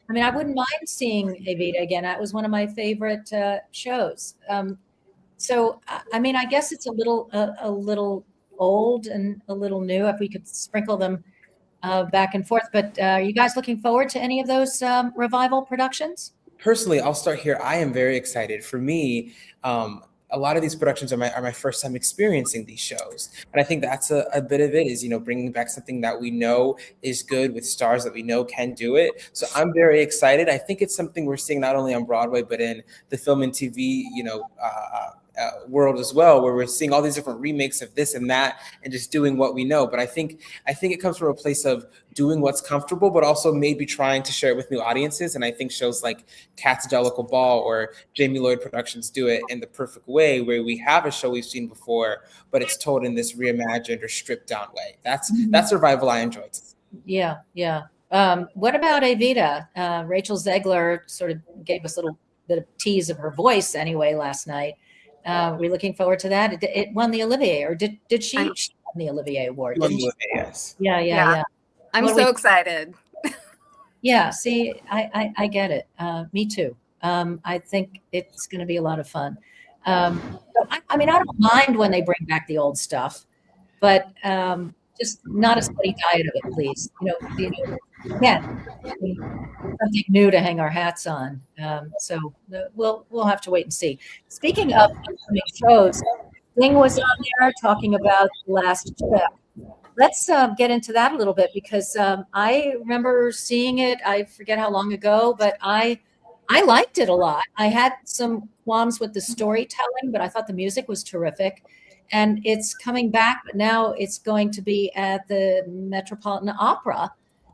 I mean, I wouldn't mind seeing Evita again. That was one of my favorite shows. So I mean, I guess it's a little old and a little new. If we could sprinkle them back and forth. But are you guys looking forward to any of those revival productions?
Personally, I'll start here. I am very excited. For me, a lot of these productions are my first time experiencing these shows. And I think that's a bit of it is, bringing back something that we know is good with stars that we know can do it. So I'm very excited. I think it's something we're seeing not only on Broadway, but in the film and TV, world as well, where we're seeing all these different remakes of this and that and just doing what we know. But I think it comes from a place of doing what's comfortable, but also maybe trying to share it with new audiences. And I think shows like Cat's Jellicle Ball or Jamie Lloyd Productions do it in the perfect way, where we have a show we've seen before, but it's told in this reimagined or stripped down way. That's revival I enjoyed.
Yeah. What about Evita? Rachel Zegler sort of gave us a little bit of tease of her voice anyway last night. We're looking forward to that. It won the Olivier, or did she won the Olivier Award? Didn't she?
Yes.
Yeah.
I'm so excited.
Yeah, see, I get it. Me too. I think it's going to be a lot of fun. I mean, I don't mind when they bring back the old stuff, but just not a steady diet of it, please. Again, something new to hang our hats on. So we'll have to wait and see. Speaking of upcoming shows, Sting was on there talking about Last Ship. Let's get into that a little bit, because I remember seeing it. I forget how long ago, but I liked it a lot. I had some qualms with the storytelling, but I thought the music was terrific. And it's coming back, but now it's going to be at the Metropolitan Opera.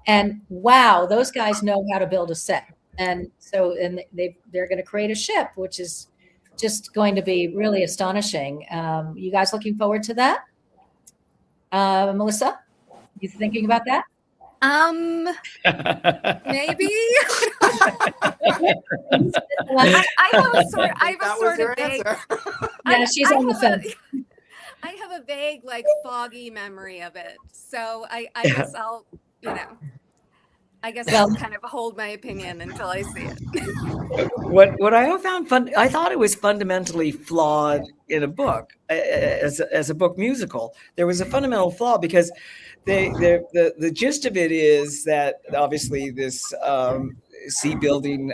And wow, those guys know how to build a set. And so, they're going to create a ship, which is just going to be really astonishing. You guys looking forward to that? Melissa, you thinking about that?
Maybe. I have a sort of vague.
Yeah, she's on the fence.
I have a vague, foggy memory of it. So I guess I'll kind of hold my opinion until I see it.
What I found fun, I thought it was fundamentally flawed in a book, as a book musical. There was a fundamental flaw because the gist of it is that obviously this shipbuilding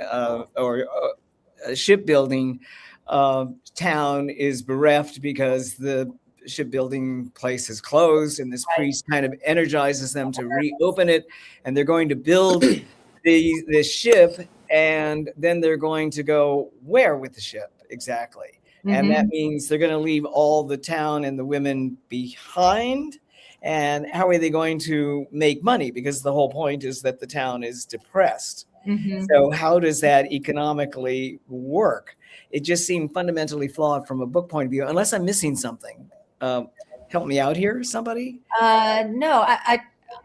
town is bereft because the shipbuilding place is closed, and this priest kind of energizes them to reopen it, and they're going to build the ship, and then they're going to go where with the ship exactly. And that means they're going to leave all the town and the women behind. And how are they going to make money? Because the whole point is that the town is depressed. So how does that economically work? It just seemed fundamentally flawed from a book point of view, unless I'm missing something. Help me out here, somebody?
No,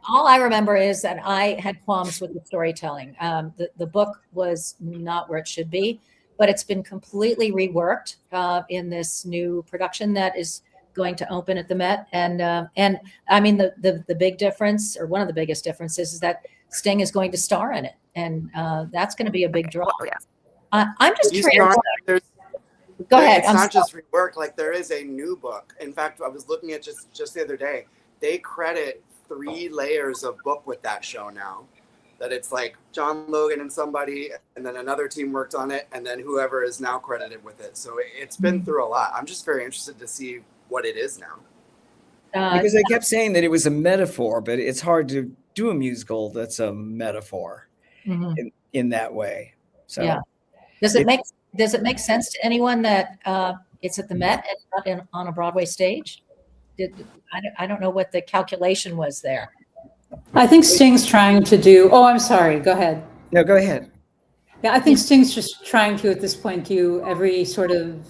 all I remember is that I had qualms with the storytelling. The book was not where it should be, but it's been completely reworked in this new production that is going to open at the Met. And I mean, the big difference, or one of the biggest differences, is that Sting is going to star in it. And that's going to be a big draw. I'm just curious. Go ahead.
It's not just rework. There is a new book. In fact, I was looking at just the other day. They credit 3 layers of book with that show now. That it's John Logan and somebody, and then another team worked on it, and then whoever is now credited with it. So it's been through a lot. I'm just very interested to see what it is now.
Because I kept saying that it was a metaphor, but it's hard to do a musical that's a metaphor
Mhm.
in that way. So
Yeah. Does it make sense to anyone that it's at the Met and not on a Broadway stage? I don't know what the calculation was there.
I think Sting's trying to do, oh, I'm sorry, go ahead.
no, go ahead.
Yeah, I think Sting's just trying to, at this point, do every sort of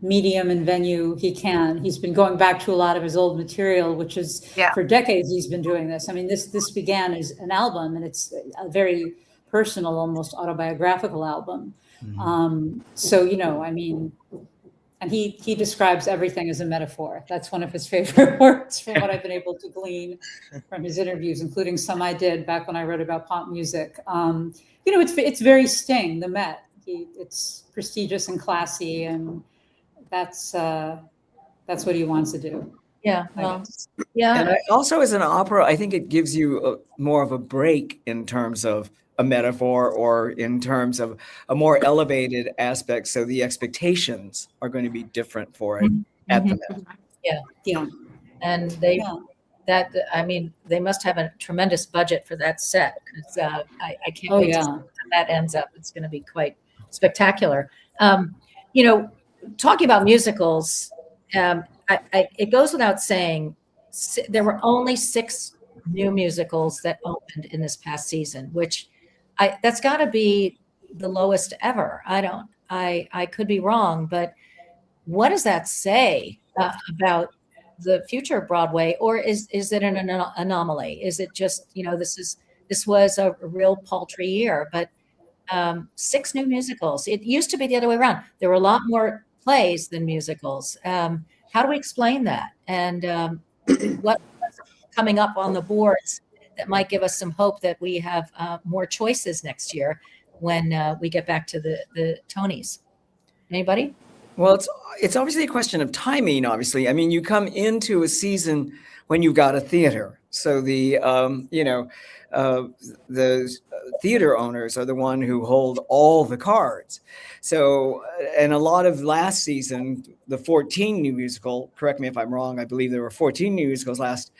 medium and venue he can. He's been going back to a lot of his old material, which is
Yeah.
for decades he's been doing this. I mean, this began as an album, and it's a very personal, almost autobiographical album. So, you know, I mean, and he describes everything as a metaphor. That's one of his favorite words from what I've been able to glean from his interviews, including some I did back when I wrote about pop music. You know, it's very Sting, the Met. It's prestigious and classy, and that's what he wants to do.
Yeah,
I
well,
guess.
yeah,
And also as an opera, I think it gives you more of a break in terms of a metaphor or in terms of a more elevated aspect. So the expectations are going to be different for it at the Met.
Yeah.
and they
Yeah.
I mean, they must have a tremendous budget for that set because I can't
Oh,
wait to
yeah.
see how that ends up. It's going to be quite spectacular. You know, talking about musicals, it goes without saying there were only 6 new musicals that opened in this past season, which that's got to be the lowest ever. I could be wrong, but what does that say about the future of Broadway, or is it an anomaly? Is it just, you know, this was a real paltry year, but 6 new musicals. It used to be the other way around. There were a lot more plays than musicals. How do we explain that? And what's coming up on the boards that might give us some hope that we have more choices next year when we get back to the Tonys? Anybody?
Well, it's obviously a question of timing, obviously. I mean, you come into a season when you've got a theater. So the theater owners are the one who hold all the cards. So, and a lot of last season, the 14 new musical, correct me if I'm wrong, I believe there were 14 new musicals last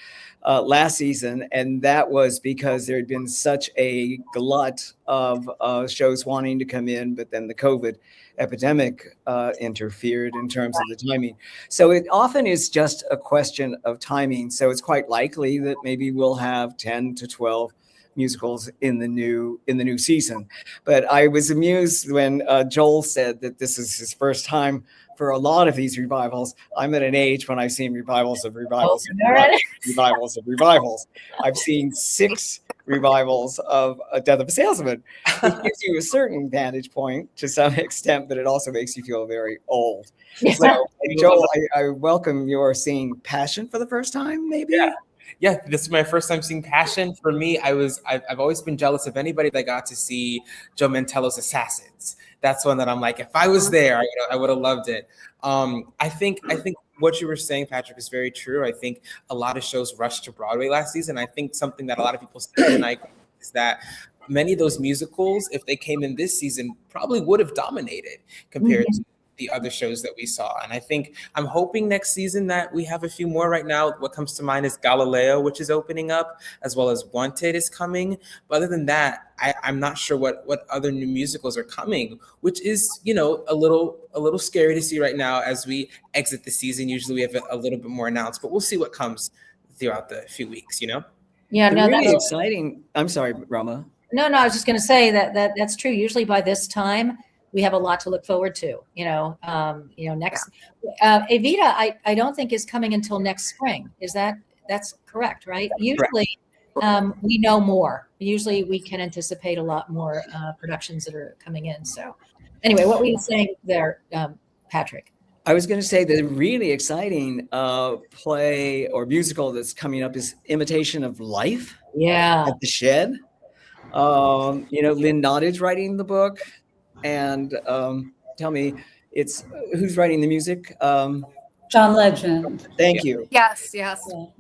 season, and that was because there had been such a glut of shows wanting to come in, but then the COVID epidemic interfered in terms of the timing. So it often is just a question of timing. So it's quite likely that maybe we'll have 10 to 12 musicals in the new season. But I was amused when Joel said that this is his first time for a lot of these revivals. I'm at an age when I've seen revivals of revivals, revivals of revivals. I've seen 6 revivals of A Death of a Salesman. It gives you a certain vantage point to some extent, but it also makes you feel very old. So, Joel, I welcome your seeing Passion for the first time, maybe?
Yeah, this is my first time seeing Passion. For me, I've always been jealous of anybody that got to see Joe Mantello's Assassins. That's one that I'm like, if I was there, I would have loved it. I think what you were saying, Patrick, is very true. I think a lot of shows rushed to Broadway last season. I think something that a lot of people said, and I agree, is that many of those musicals, if they came in this season, probably would have dominated compared to the other shows that we saw. And I'm hoping next season that we have a few more. Right now, what comes to mind is Galileo, which is opening up, as well as Wanted is coming. But other than that, I'm not sure what other new musicals are coming, which is, you know, a little scary to see right now as we exit the season. Usually we have a little bit more announced, but we'll see what comes throughout the few weeks, you know?
Yeah, no,
Really
that's
exciting. I'm sorry, Rama.
No, I was just going to say that's true. Usually by this time, we have a lot to look forward to. Next Evita, I don't think is coming until next spring. That's correct, right? Usually, we know more. Usually, we can anticipate a lot more productions that are coming in. So, anyway, what were you saying there, Patrick?
I was going to say the really exciting play or musical that's coming up is Imitation of Life.
Yeah.
At the Shed. Lynn Nottage writing the book. And tell me, who's writing the music?
John Legend.
Thank you.
Yes.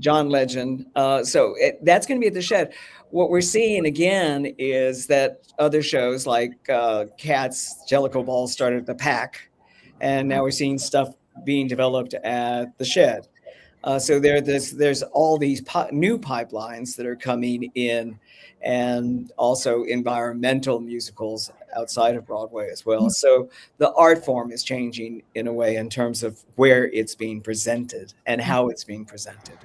John Legend. So that's going to be at the Shed. What we're seeing again is that other shows like Cats, Jellicoe Ball started at the Pack, and now we're seeing stuff being developed at the Shed. So there's all these new pipelines that are coming in, and also environmental musicals outside of Broadway as well. So the art form is changing in a way in terms of where it's being presented and how it's being presented.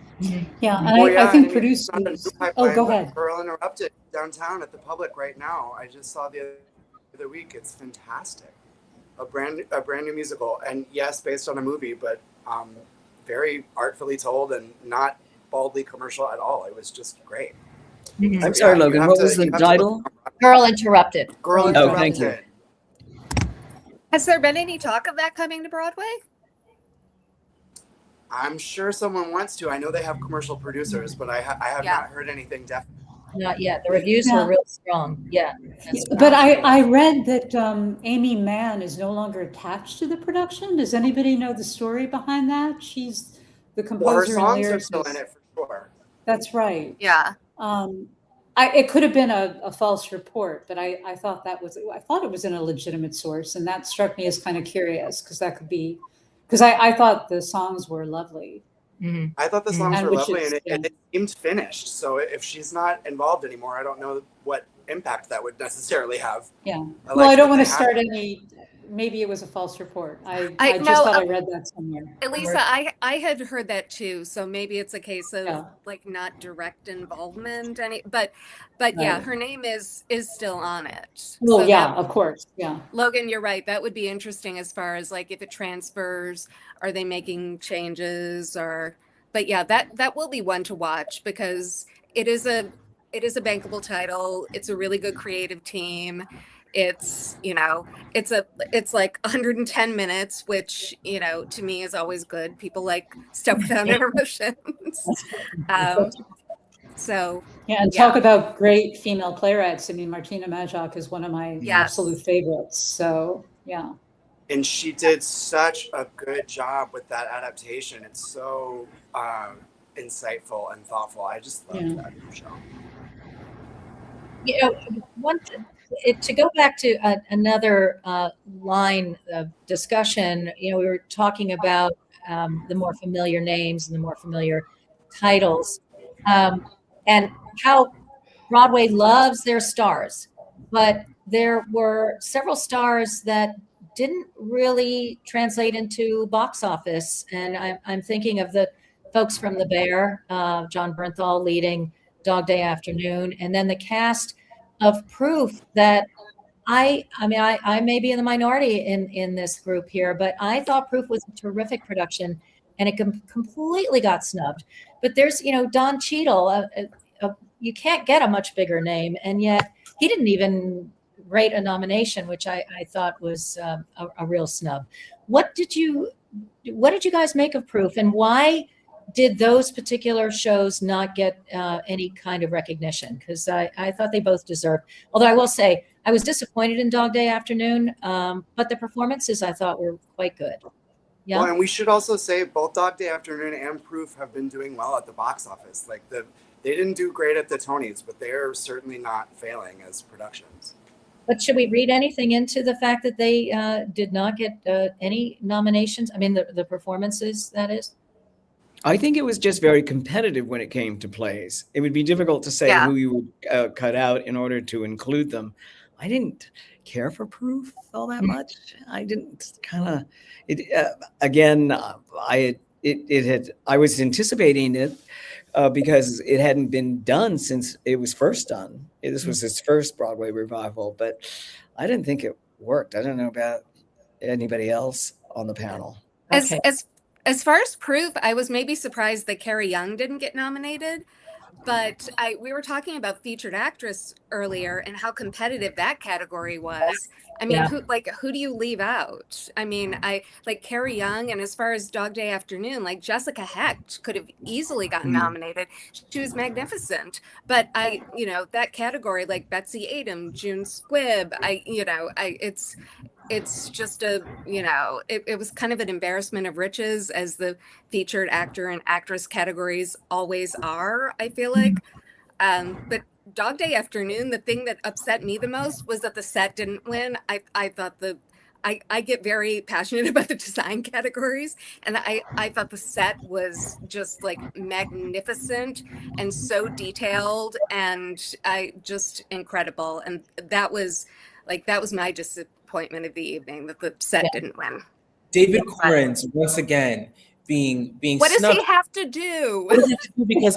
Yeah, and
Well,
I
yeah,
think
I mean, it's not a new
producers. Oh,
pipeline,
go
but
ahead.
Girl Interrupted downtown at the Public right now. I just saw the other week. It's fantastic. A brand new musical, and yes, based on a movie, but very artfully told and not baldly commercial at all. It was just great.
Mhm.
I'm sorry,
you
Logan,
have
what
to-
was the
you have to
title?
Girl Interrupted.
Girl
Oh,
Interrupted.
thank you.
Has there been any talk of that coming to Broadway?
I'm sure someone wants to. I know they have commercial producers, but I have
Yeah.
not heard anything definite.
Not yet. The reviews
Yeah.
were real strong. Yeah. That's
But I read that Amy Mann is no longer attached to the production. Does anybody know the story behind that? She's the
Well, her
composer and
songs are still in
lyricist.
it for sure.
That's right.
Yeah.
It could have been a false report, but I thought it was in a legitimate source, and that struck me as kind of curious because that could be, because I thought the songs were lovely.
Mhm.
I thought the songs
And
were
which
lovely,
is-
and it seemed finished. So if she's not involved anymore, I don't know what impact that would necessarily have.
Yeah.
I
Well, I
liked
don't
what
want to
they
start
had.
any. Maybe it was a false report. I
I-
just
no,
thought I read that somewhere.
Elisa, I had heard that too, so maybe it's a case of
Yeah.
like not direct involvement. But yeah,
Right.
her name is still on it.
Well,
So
yeah,
that-
of course, yeah.
Logan, you're right. That would be interesting as far as like if it transfers, are they making changes or? But yeah, that will be one to watch because it is a bankable title. It's a really good creative team. It's it's like 110 minutes, which to me is always good. People like stuff without intermissions. So
Yeah, and talk about great female playwrights. I mean, Martina Majok is one of my
Yes.
absolute favorites. So, yeah.
And she did such a good job with that adaptation. It's so insightful and thoughtful. I just love that show.
To go back to another line of discussion, we were talking about the more familiar names and the more familiar titles, and how Broadway loves their stars, but there were several stars that didn't really translate into box office. And I'm thinking of the folks from The Bear, John Bernthal leading Dog Day Afternoon, and then the cast of Proof that I may be in the minority in this group here, but I thought Proof was a terrific production and it completely got snubbed. But there's, Don Cheadle, you can't get a much bigger name, and yet he didn't even rate a nomination, which I thought was a real snub. What did you guys make of Proof, and why did those particular shows not get any kind of recognition? Because I thought they both deserved. Although I will say I was disappointed in Dog Day Afternoon, but the performances I thought were quite good. Yeah.
Well, and we should also say both Dog Day Afternoon and Proof have been doing well at the box office. Like they didn't do great at the Tonys, but they're certainly not failing as productions.
But should we read anything into the fact that they did not get any nominations? I mean, the performances, that is.
I think it was just very competitive when it came to plays. It would be difficult to say who you would cut out in order to include them. I didn't care for Proof all that much. I didn't I was anticipating it because it hadn't been done since it was first done. This was its first Broadway revival, but I didn't think it worked. I don't know about anybody else on the panel.
Okay.
As far as Proof, I was maybe surprised that Carrie Young didn't get nominated, but we were talking about featured actress earlier and how competitive that category was. I mean, who do you leave out? I mean, I like Carrie Young, and as far as Dog Day Afternoon, like Jessica Hecht could have easily gotten nominated. She was magnificent, but that category, like Betsy Adom, June Squibb, it's just it was kind of an embarrassment of riches, as the featured actor and actress categories always are, I feel like. But Dog Day Afternoon, the thing that upset me the most was that the set didn't win. I thought I get very passionate about the design categories, and I thought the set was just like magnificent and so detailed and I just incredible. And that was my disappointment of the evening, that the set didn't win.
David Corns once again being
What does
snubbed.
he have to do?
What does he have to do? Because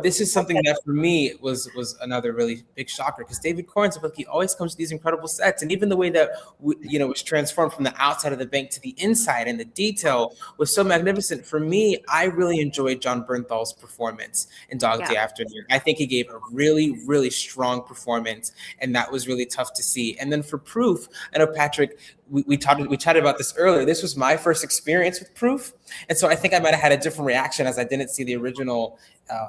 this is something that for me was another really big shocker, because David Corns, I feel like he always comes to these incredible sets, and even the way that was transformed from the outside of the bank to the inside, and the detail was so magnificent. For me, I really enjoyed John Bernthal's performance in Dog Day Afternoon. I think he gave a really, really strong performance, and that was really tough to see. And then for Proof, I know Patrick, we chatted about this earlier. This was my first experience with Proof, and so I think I might have had a different reaction, as I didn't see the original,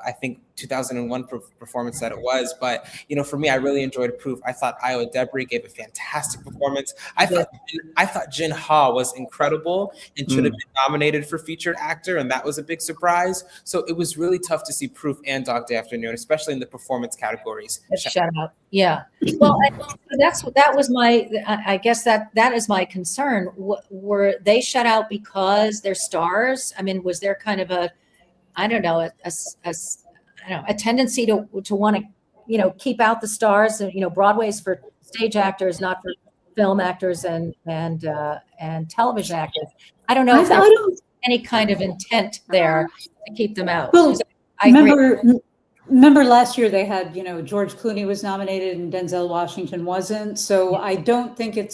I think 2001 performance that it was. But for me, I really enjoyed Proof. I thought Iowa Debris gave a fantastic performance. I thought Jin Ha was incredible and should have been nominated for featured actor, and that was a big surprise. So it was really tough to see Proof and Dog Day Afternoon, especially in the performance categories.
Shout out. Yeah. Well, that was my, I guess that is my concern. Were they shut out because they're stars? I mean, was there kind of a tendency to want to, keep out the stars? Broadway's for stage actors, not for film actors and television actors. I don't know if there was any kind of intent there to keep them out.
Well,
I agree.
Remember last year they had, George Clooney was nominated and Denzel Washington wasn't. So I don't think it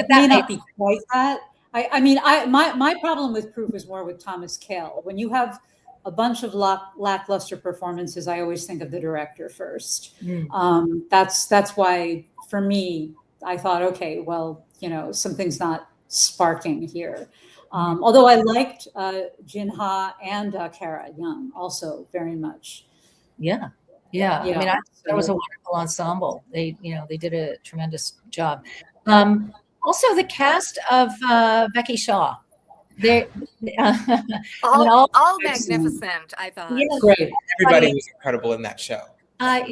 may not be quite that. My problem with Proof is more with Thomas Kail. When you have a bunch of lackluster performances, I always think of the director first. That's why, for me, I thought, okay, well, something's not sparking here. Although I liked Jin Ha and Kara Young also very much.
Yeah. I mean, there was a wonderful ensemble. They did a tremendous job. Also, the cast of Becky Shaw. They
all magnificent, I thought.
Yeah,
great.
Everybody was incredible in that show.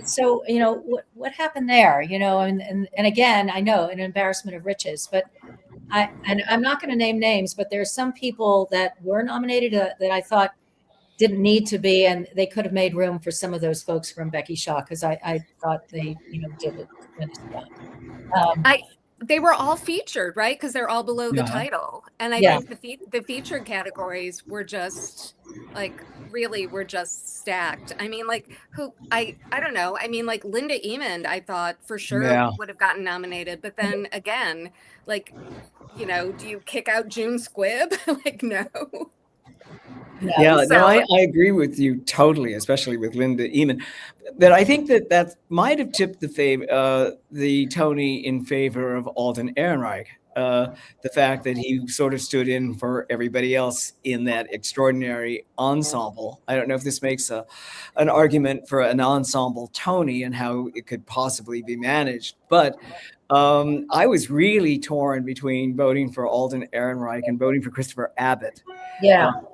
So what happened there? And again, I know an embarrassment of riches, but I'm not going to name names, but there are some people that were nominated that I thought didn't need to be, and they could have made room for some of those folks from Becky Shaw, because I thought they did a tremendous job.
They were all featured, right? Because they're all below the title, and I think the featured categories were just were just stacked. I mean, I don't know. I mean, Linda Emond, I thought for sure would have gotten nominated, but then again, do you kick out June Squibb? No.
I agree with you totally, especially with Linda Emond. But I think that might have tipped the Tony in favor of Alden Ehrenreich. The fact that he sort of stood in for everybody else in that extraordinary ensemble. I don't know if this makes an argument for an ensemble Tony and how it could possibly be managed, but I was really torn between voting for Alden Ehrenreich and voting for Christopher Abbott.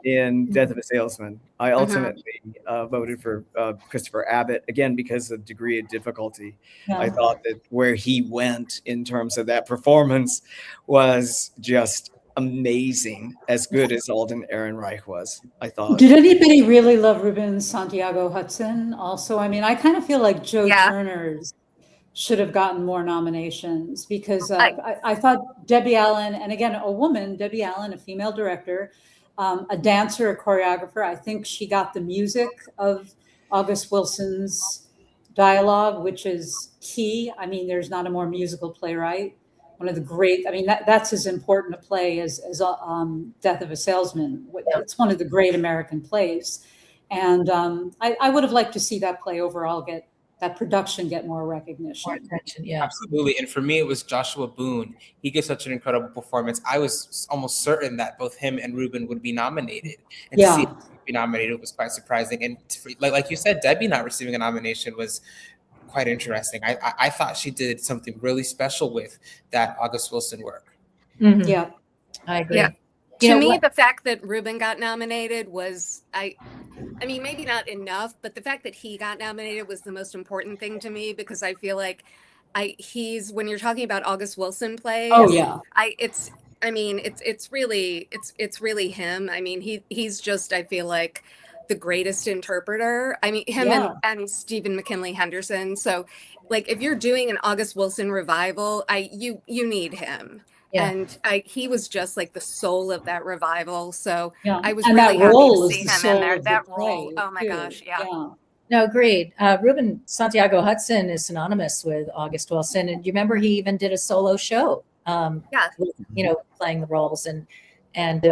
In Death of a Salesman. I ultimately voted for Christopher Abbott, again, because of degree of difficulty. I thought that where he went in terms of that performance was just amazing, as good as Alden Ehrenreich was, I thought.
Did anybody really love Ruben Santiago Hudson also? I mean, I kind of feel like Joe Turner's should have gotten more nominations, because I thought Debbie Allen, and again, a woman, Debbie Allen, a female director, a dancer, a choreographer. I think she got the music of August Wilson's dialogue, which is key. I mean, there's not a more musical playwright. One of the great, I mean, that's as important a play as Death of a Salesman. It's one of the great American plays. And I would have liked to see that play overall that production get more recognition.
More attention,
Absolutely. And for me, it was Joshua Boone. He gave such an incredible performance. I was almost certain that both him and Ruben would be nominated. And to see him be nominated was quite surprising. And like you said, Debbie not receiving a nomination was quite interesting. I thought she did something really special with that August Wilson work.
Mm-hmm.
Yeah,
I agree.
Yeah. To me, the fact that Ruben got nominated was, I mean, maybe not enough, but the fact that he got nominated was the most important thing to me, because I feel like he's, when you're talking about August Wilson plays,
Oh yeah.
it's really him. I mean, he's just, I feel like, the greatest interpreter. I mean, him
Yeah.
and Stephen McKinley Henderson. So like, if you're doing an August Wilson revival, you need him.
Yeah.
And he was just like the soul of that revival. So
Yeah.
I was
And
really
that
happy to
role is
see
the
him in
soul
there.
of the
That
play,
role, oh my
too.
gosh, yeah.
No, agreed. Ruben Santiago Hudson is synonymous with August Wilson, and you remember he even did a solo show.
Yeah.
Playing the roles and
And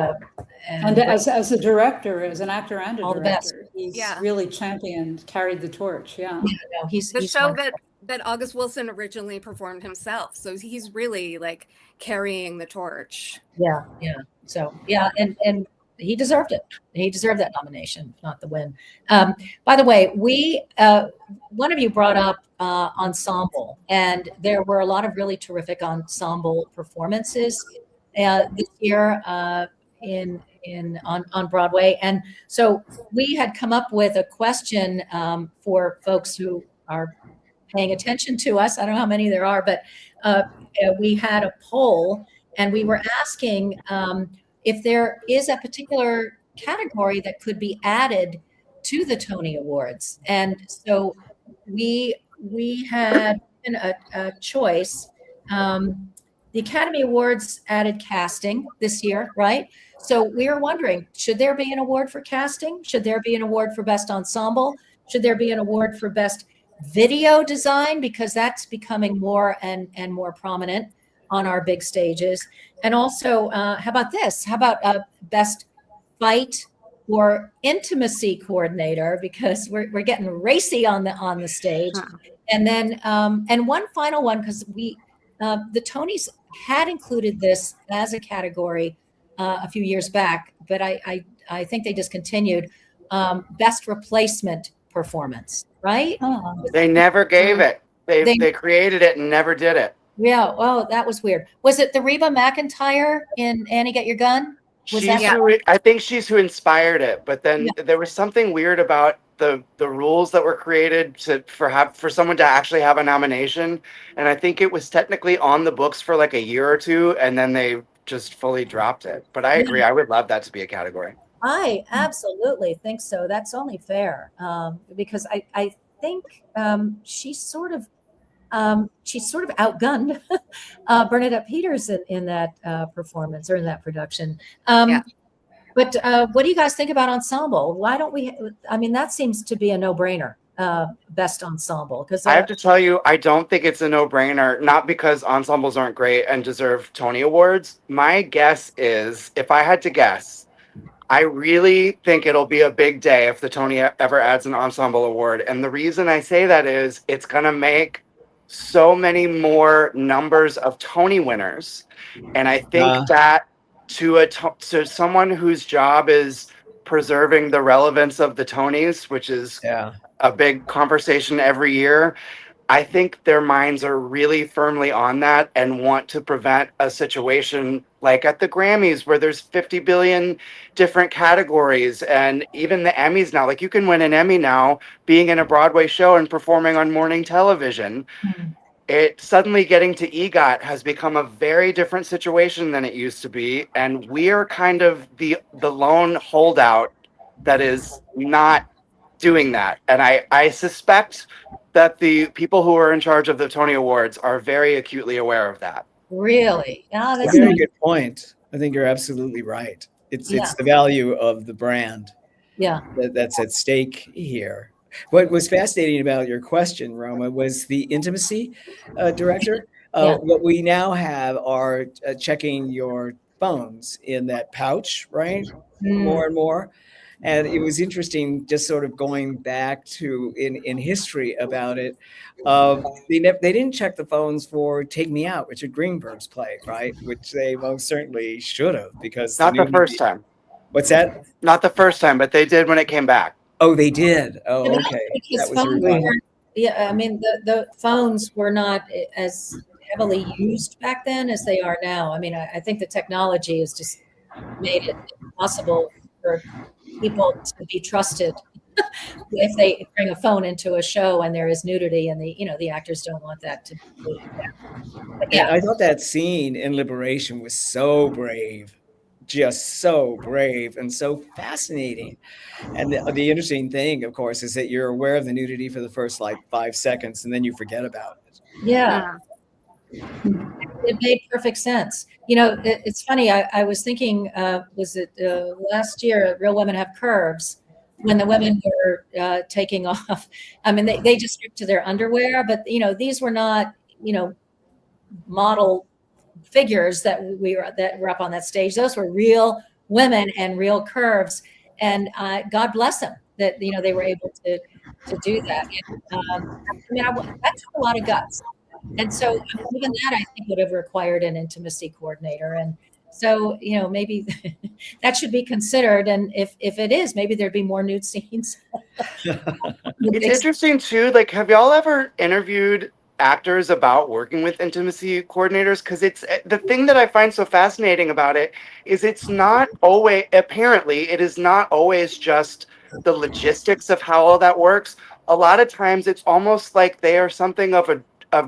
as a director, as an actor and a
All the best.
director, he's
Yeah.
really championed, carried the torch. Yeah.
no, he's
The
he's
show
wonderful.
that August Wilson originally performed himself. So he's really like carrying the torch.
Yeah. So yeah, and he deserved it. He deserved that nomination, not the win. By the way, one of you brought up ensemble, and there were a lot of really terrific ensemble performances this year on Broadway. And so we had come up with a question for folks who are paying attention to us. I don't know how many there are, but we had a poll, and we were asking if there is a particular category that could be added to the Tony Awards. And so we had a choice. The Academy Awards added casting this year, right? So we were wondering, should there be an award for casting? Should there be an award for best ensemble? Should there be an award for best video design? Because that's becoming more and more prominent on our big stages. And also, how about this? How about best fight or intimacy coordinator? Because we're getting racy on the stage. And then and one final one, because the Tonys had included this as a category a few years back, but I think they discontinued best replacement performance, right?
Oh.
They never gave it. They created it and never did it.
Yeah. Oh, that was weird. Was it the Reba McEntire in Annie Get Your Gun?
I think she's who inspired it. But then there was something weird about the rules that were created for someone to actually have a nomination. And I think it was technically on the books for like a year or two, and then they just fully dropped it. But I agree. I would love that to be a category.
I absolutely think so. That's only fair because I think she's sort of outgunned Bernadette Peters in that performance or in that production. But what do you guys think about ensemble? Why don't we? I mean, that seems to be a no-brainer. Best ensemble, because
I have to tell you, I don't think it's a no-brainer. Not because ensembles aren't great and deserve Tony Awards. My guess is, if I had to guess, I really think it'll be a big day if the Tony ever adds an ensemble award. And the reason I say that is it's going to make so many more numbers of Tony winners. And I think that to someone whose job is preserving the relevance of the Tonys, which is a big conversation every year, I think their minds are really firmly on that and want to prevent a situation like at the Grammys where there's 50 billion different categories, and even the Emmys now. Like, you can win an Emmy now being in a Broadway show and performing on morning television. It suddenly getting to EGOT has become a very different situation than it used to be, and we are kind of the lone holdout that is not doing that. And I suspect that the people who are in charge of the Tony Awards are very acutely aware of that.
Really? Oh,
That's a very good point. I think you're absolutely right. It's the value of the brand that's at stake here. What was fascinating about your question, Roma, was the intimacy director. What we now have are checking your phones in that pouch, right? More and more. And it was interesting just sort of going back to in history about it. They didn't check the phones for Take Me Out, Richard Greenberg's play, right? Which they most certainly should have, because
Not the first time.
What's that?
Not the first time, but they did when it came back.
Oh, they did. Oh, okay.
That was I mean, the phones were not as heavily used back then as they are now. I mean, I think the technology has just made it impossible for people to be trusted if they bring a phone into a show and there is nudity and the actors don't want that to be. But
And
yeah,
I thought that scene in Liberation was so brave, just so brave and so fascinating. And the interesting thing, of course, is that you're aware of the nudity for the first like 5 seconds and then you forget about it.
yeah. It made perfect sense. It's funny. I was thinking, was it last year, Real Women Have Curves, when the women were taking off. I mean, they just stripped to their underwear, but these were not, model figures that were up on that stage. Those were real women and real curves, and God bless them that they were able to do that. And, that took a lot of guts. And so even that, I think, would have required an intimacy coordinator. And so, maybe that should be considered. And if it is, maybe there'd be more nude scenes.
It's interesting too. Like, have y'all ever interviewed actors about working with intimacy coordinators? Because it's the thing that I find so fascinating about it is it's not always, apparently, it is not always just the logistics of how all that works. A lot of times it's almost like they are something of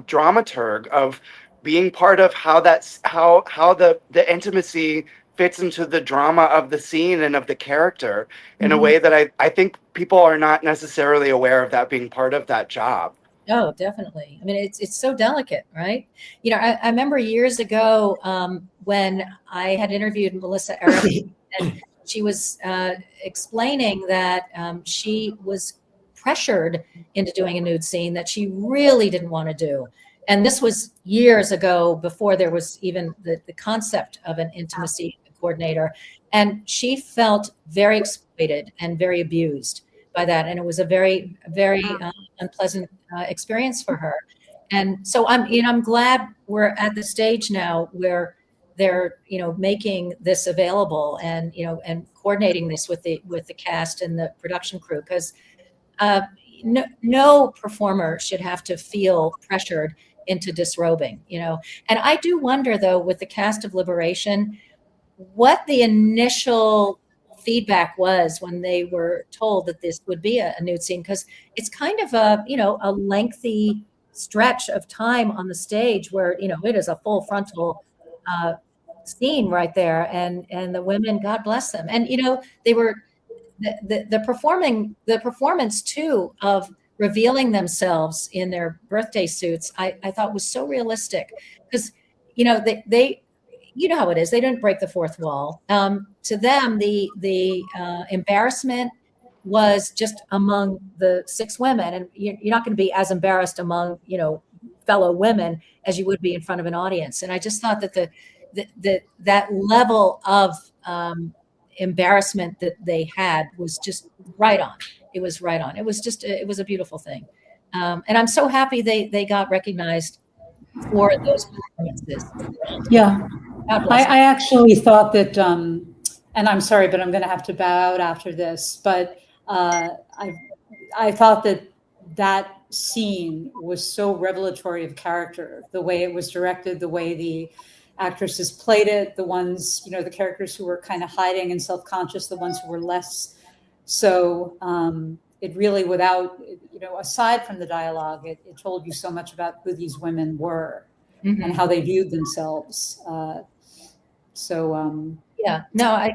dramaturg, of being part of how the intimacy fits into the drama of the scene and of the character in a way that I think people are not necessarily aware of that being part of that job.
Oh, definitely. I mean, it's so delicate, right? I remember years ago when I had interviewed Melissa Eric, and she was explaining that she was pressured into doing a nude scene that she really didn't want to do. And this was years ago, before there was even the concept of an intimacy coordinator. And she felt very exploited and very abused by that. And it was a very, very unpleasant experience for her. And so I'm glad we're at the stage now where they're, making this available and, and coordinating this with the cast and the production crew, because no performer should have to feel pressured into disrobing, And I do wonder, though, with the cast of Liberation, what the initial feedback was when they were told that this would be a nude scene, because it's kind of a lengthy stretch of time on the stage where, it is a full frontal scene right there. And the women, God bless them. And, they were, the performance too of revealing themselves in their birthday suits, I thought was so realistic, because they how it is, they didn't break the fourth wall. To them, the embarrassment was just among the 6 women, and you're not going to be as embarrassed among fellow women as you would be in front of an audience. And I just thought that that level of embarrassment that they had was just right on. It was right on. It was a beautiful thing. And I'm so happy they got recognized for those performances.
Yeah.
God bless
I actually thought that, and I'm sorry, but I'm going to have to bow out after this, but I thought that scene was so revelatory of character, the way it was directed, the way the actresses played it, the ones, the characters who were kind of hiding and self-conscious, the ones who were less. So it really, without, aside from the dialogue, it told you so much about who these women were and how they viewed themselves.
Yeah, no, I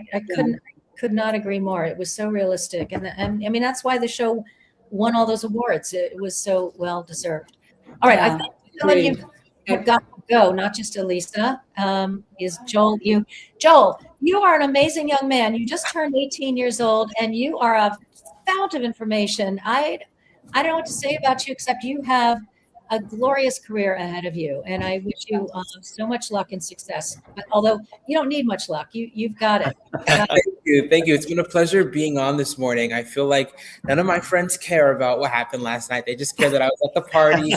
could not agree more. It was so realistic. And I mean, that's why the show won all those awards. It was so well deserved. All right. I think some of you have got to go, not just Elisa, is Joel. Joel, you are an amazing young man. You just turned 18 years old and you are a fount of information. I don't know what to say about you, except you have a glorious career ahead of you. And I wish you so much luck and success. But although you don't need much luck, you've got it.
Thank you. It's been a pleasure being on this morning. I feel like none of my friends care about what happened last night. They just care that I was at the party.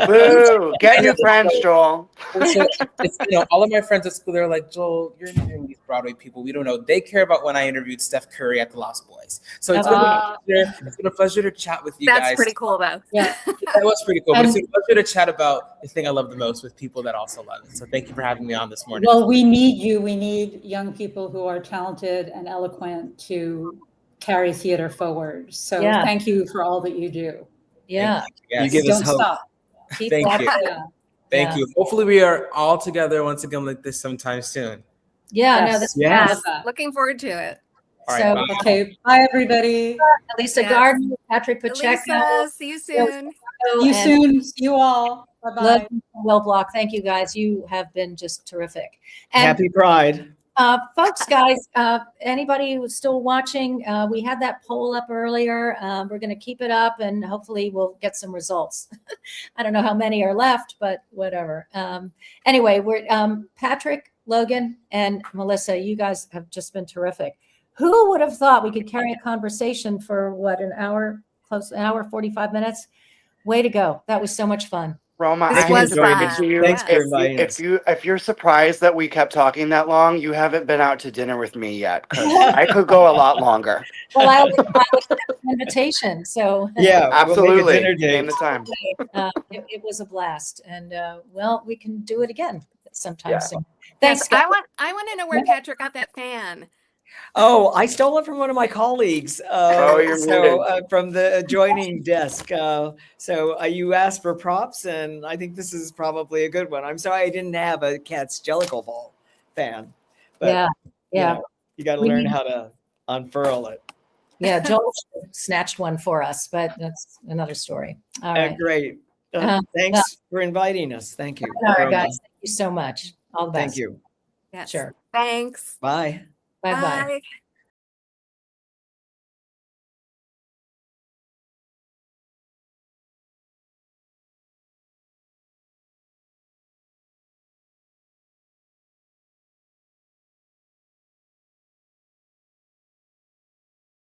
Boo! Get new friends, Joel.
So it's, all of my friends at school, they're like, Joel, you're interviewing these Broadway people. We don't know. They care about when I interviewed Steph Curry at the Lost Boys. So it's been a pleasure to chat with you guys.
That's pretty cool, though.
Yeah.
That was pretty cool. But it's a pleasure to chat about the thing I love the most with people that also love it. So thank you for having me on this morning.
Well, we need you. We need young people who are talented and eloquent to carry theater forward. So thank you for all that you do.
Yeah.
You give us
Don't
hope.
stop.
Keep
Thank
walking.
you.
Yeah.
Thank you. Hopefully we are all together once again like this sometime soon.
Yeah, no,
Yes.
this
Yes.
is
Looking forward to it.
All right.
So-
Bye.
Okay. Bye, everybody.
Lisa
Yes.
Gardner, Patrick Pacheco,
Lisa, see you soon.
See you soon. See you all. Bye-bye.
Logan Will Block. Thank you guys. You have been just terrific. And
Happy Pride.
folks, guys, anybody who's still watching, we had that poll up earlier. We're going to keep it up and hopefully we'll get some results. I don't know how many are left, but whatever. Anyway, we're Patrick, Logan, and Melissa, you guys have just been terrific. Who would have thought we could carry a conversation for what, an hour, 45 minutes? Way to go. That was so much fun.
Roma,
This
I
was
hate to break it
fun.
to you.
Thanks for inviting us.
If you're surprised that we kept talking that long, you haven't been out to dinner with me yet, because I could go a lot longer.
Well, I would accept an invitation. So
Yeah,
Absolutely.
We'll make a dinner
Name
date.
the time.
it was a blast. And well, we can do it again sometime
Yeah.
soon. Thanks,
Yes,
guys.
I want to know where Patrick got that fan.
Oh, I stole it from one of my colleagues.
You're muted.
From the adjoining desk. You asked for props, and I think this is probably a good one. I'm sorry I didn't have a Cat's Jellicle Ball fan. But,
Yeah.
you got to
We
learn
need-
how to unfurl it.
Yeah. Joel snatched one for us, but that's another story. All right.
Great.
Uh-huh.
Thanks for inviting us. Thank you.
All right,
Roma.
guys. Thank you so much. All the best.
Thank you.
Yes.
Sure.
Thanks.
Bye.
Bye-bye.
Bye.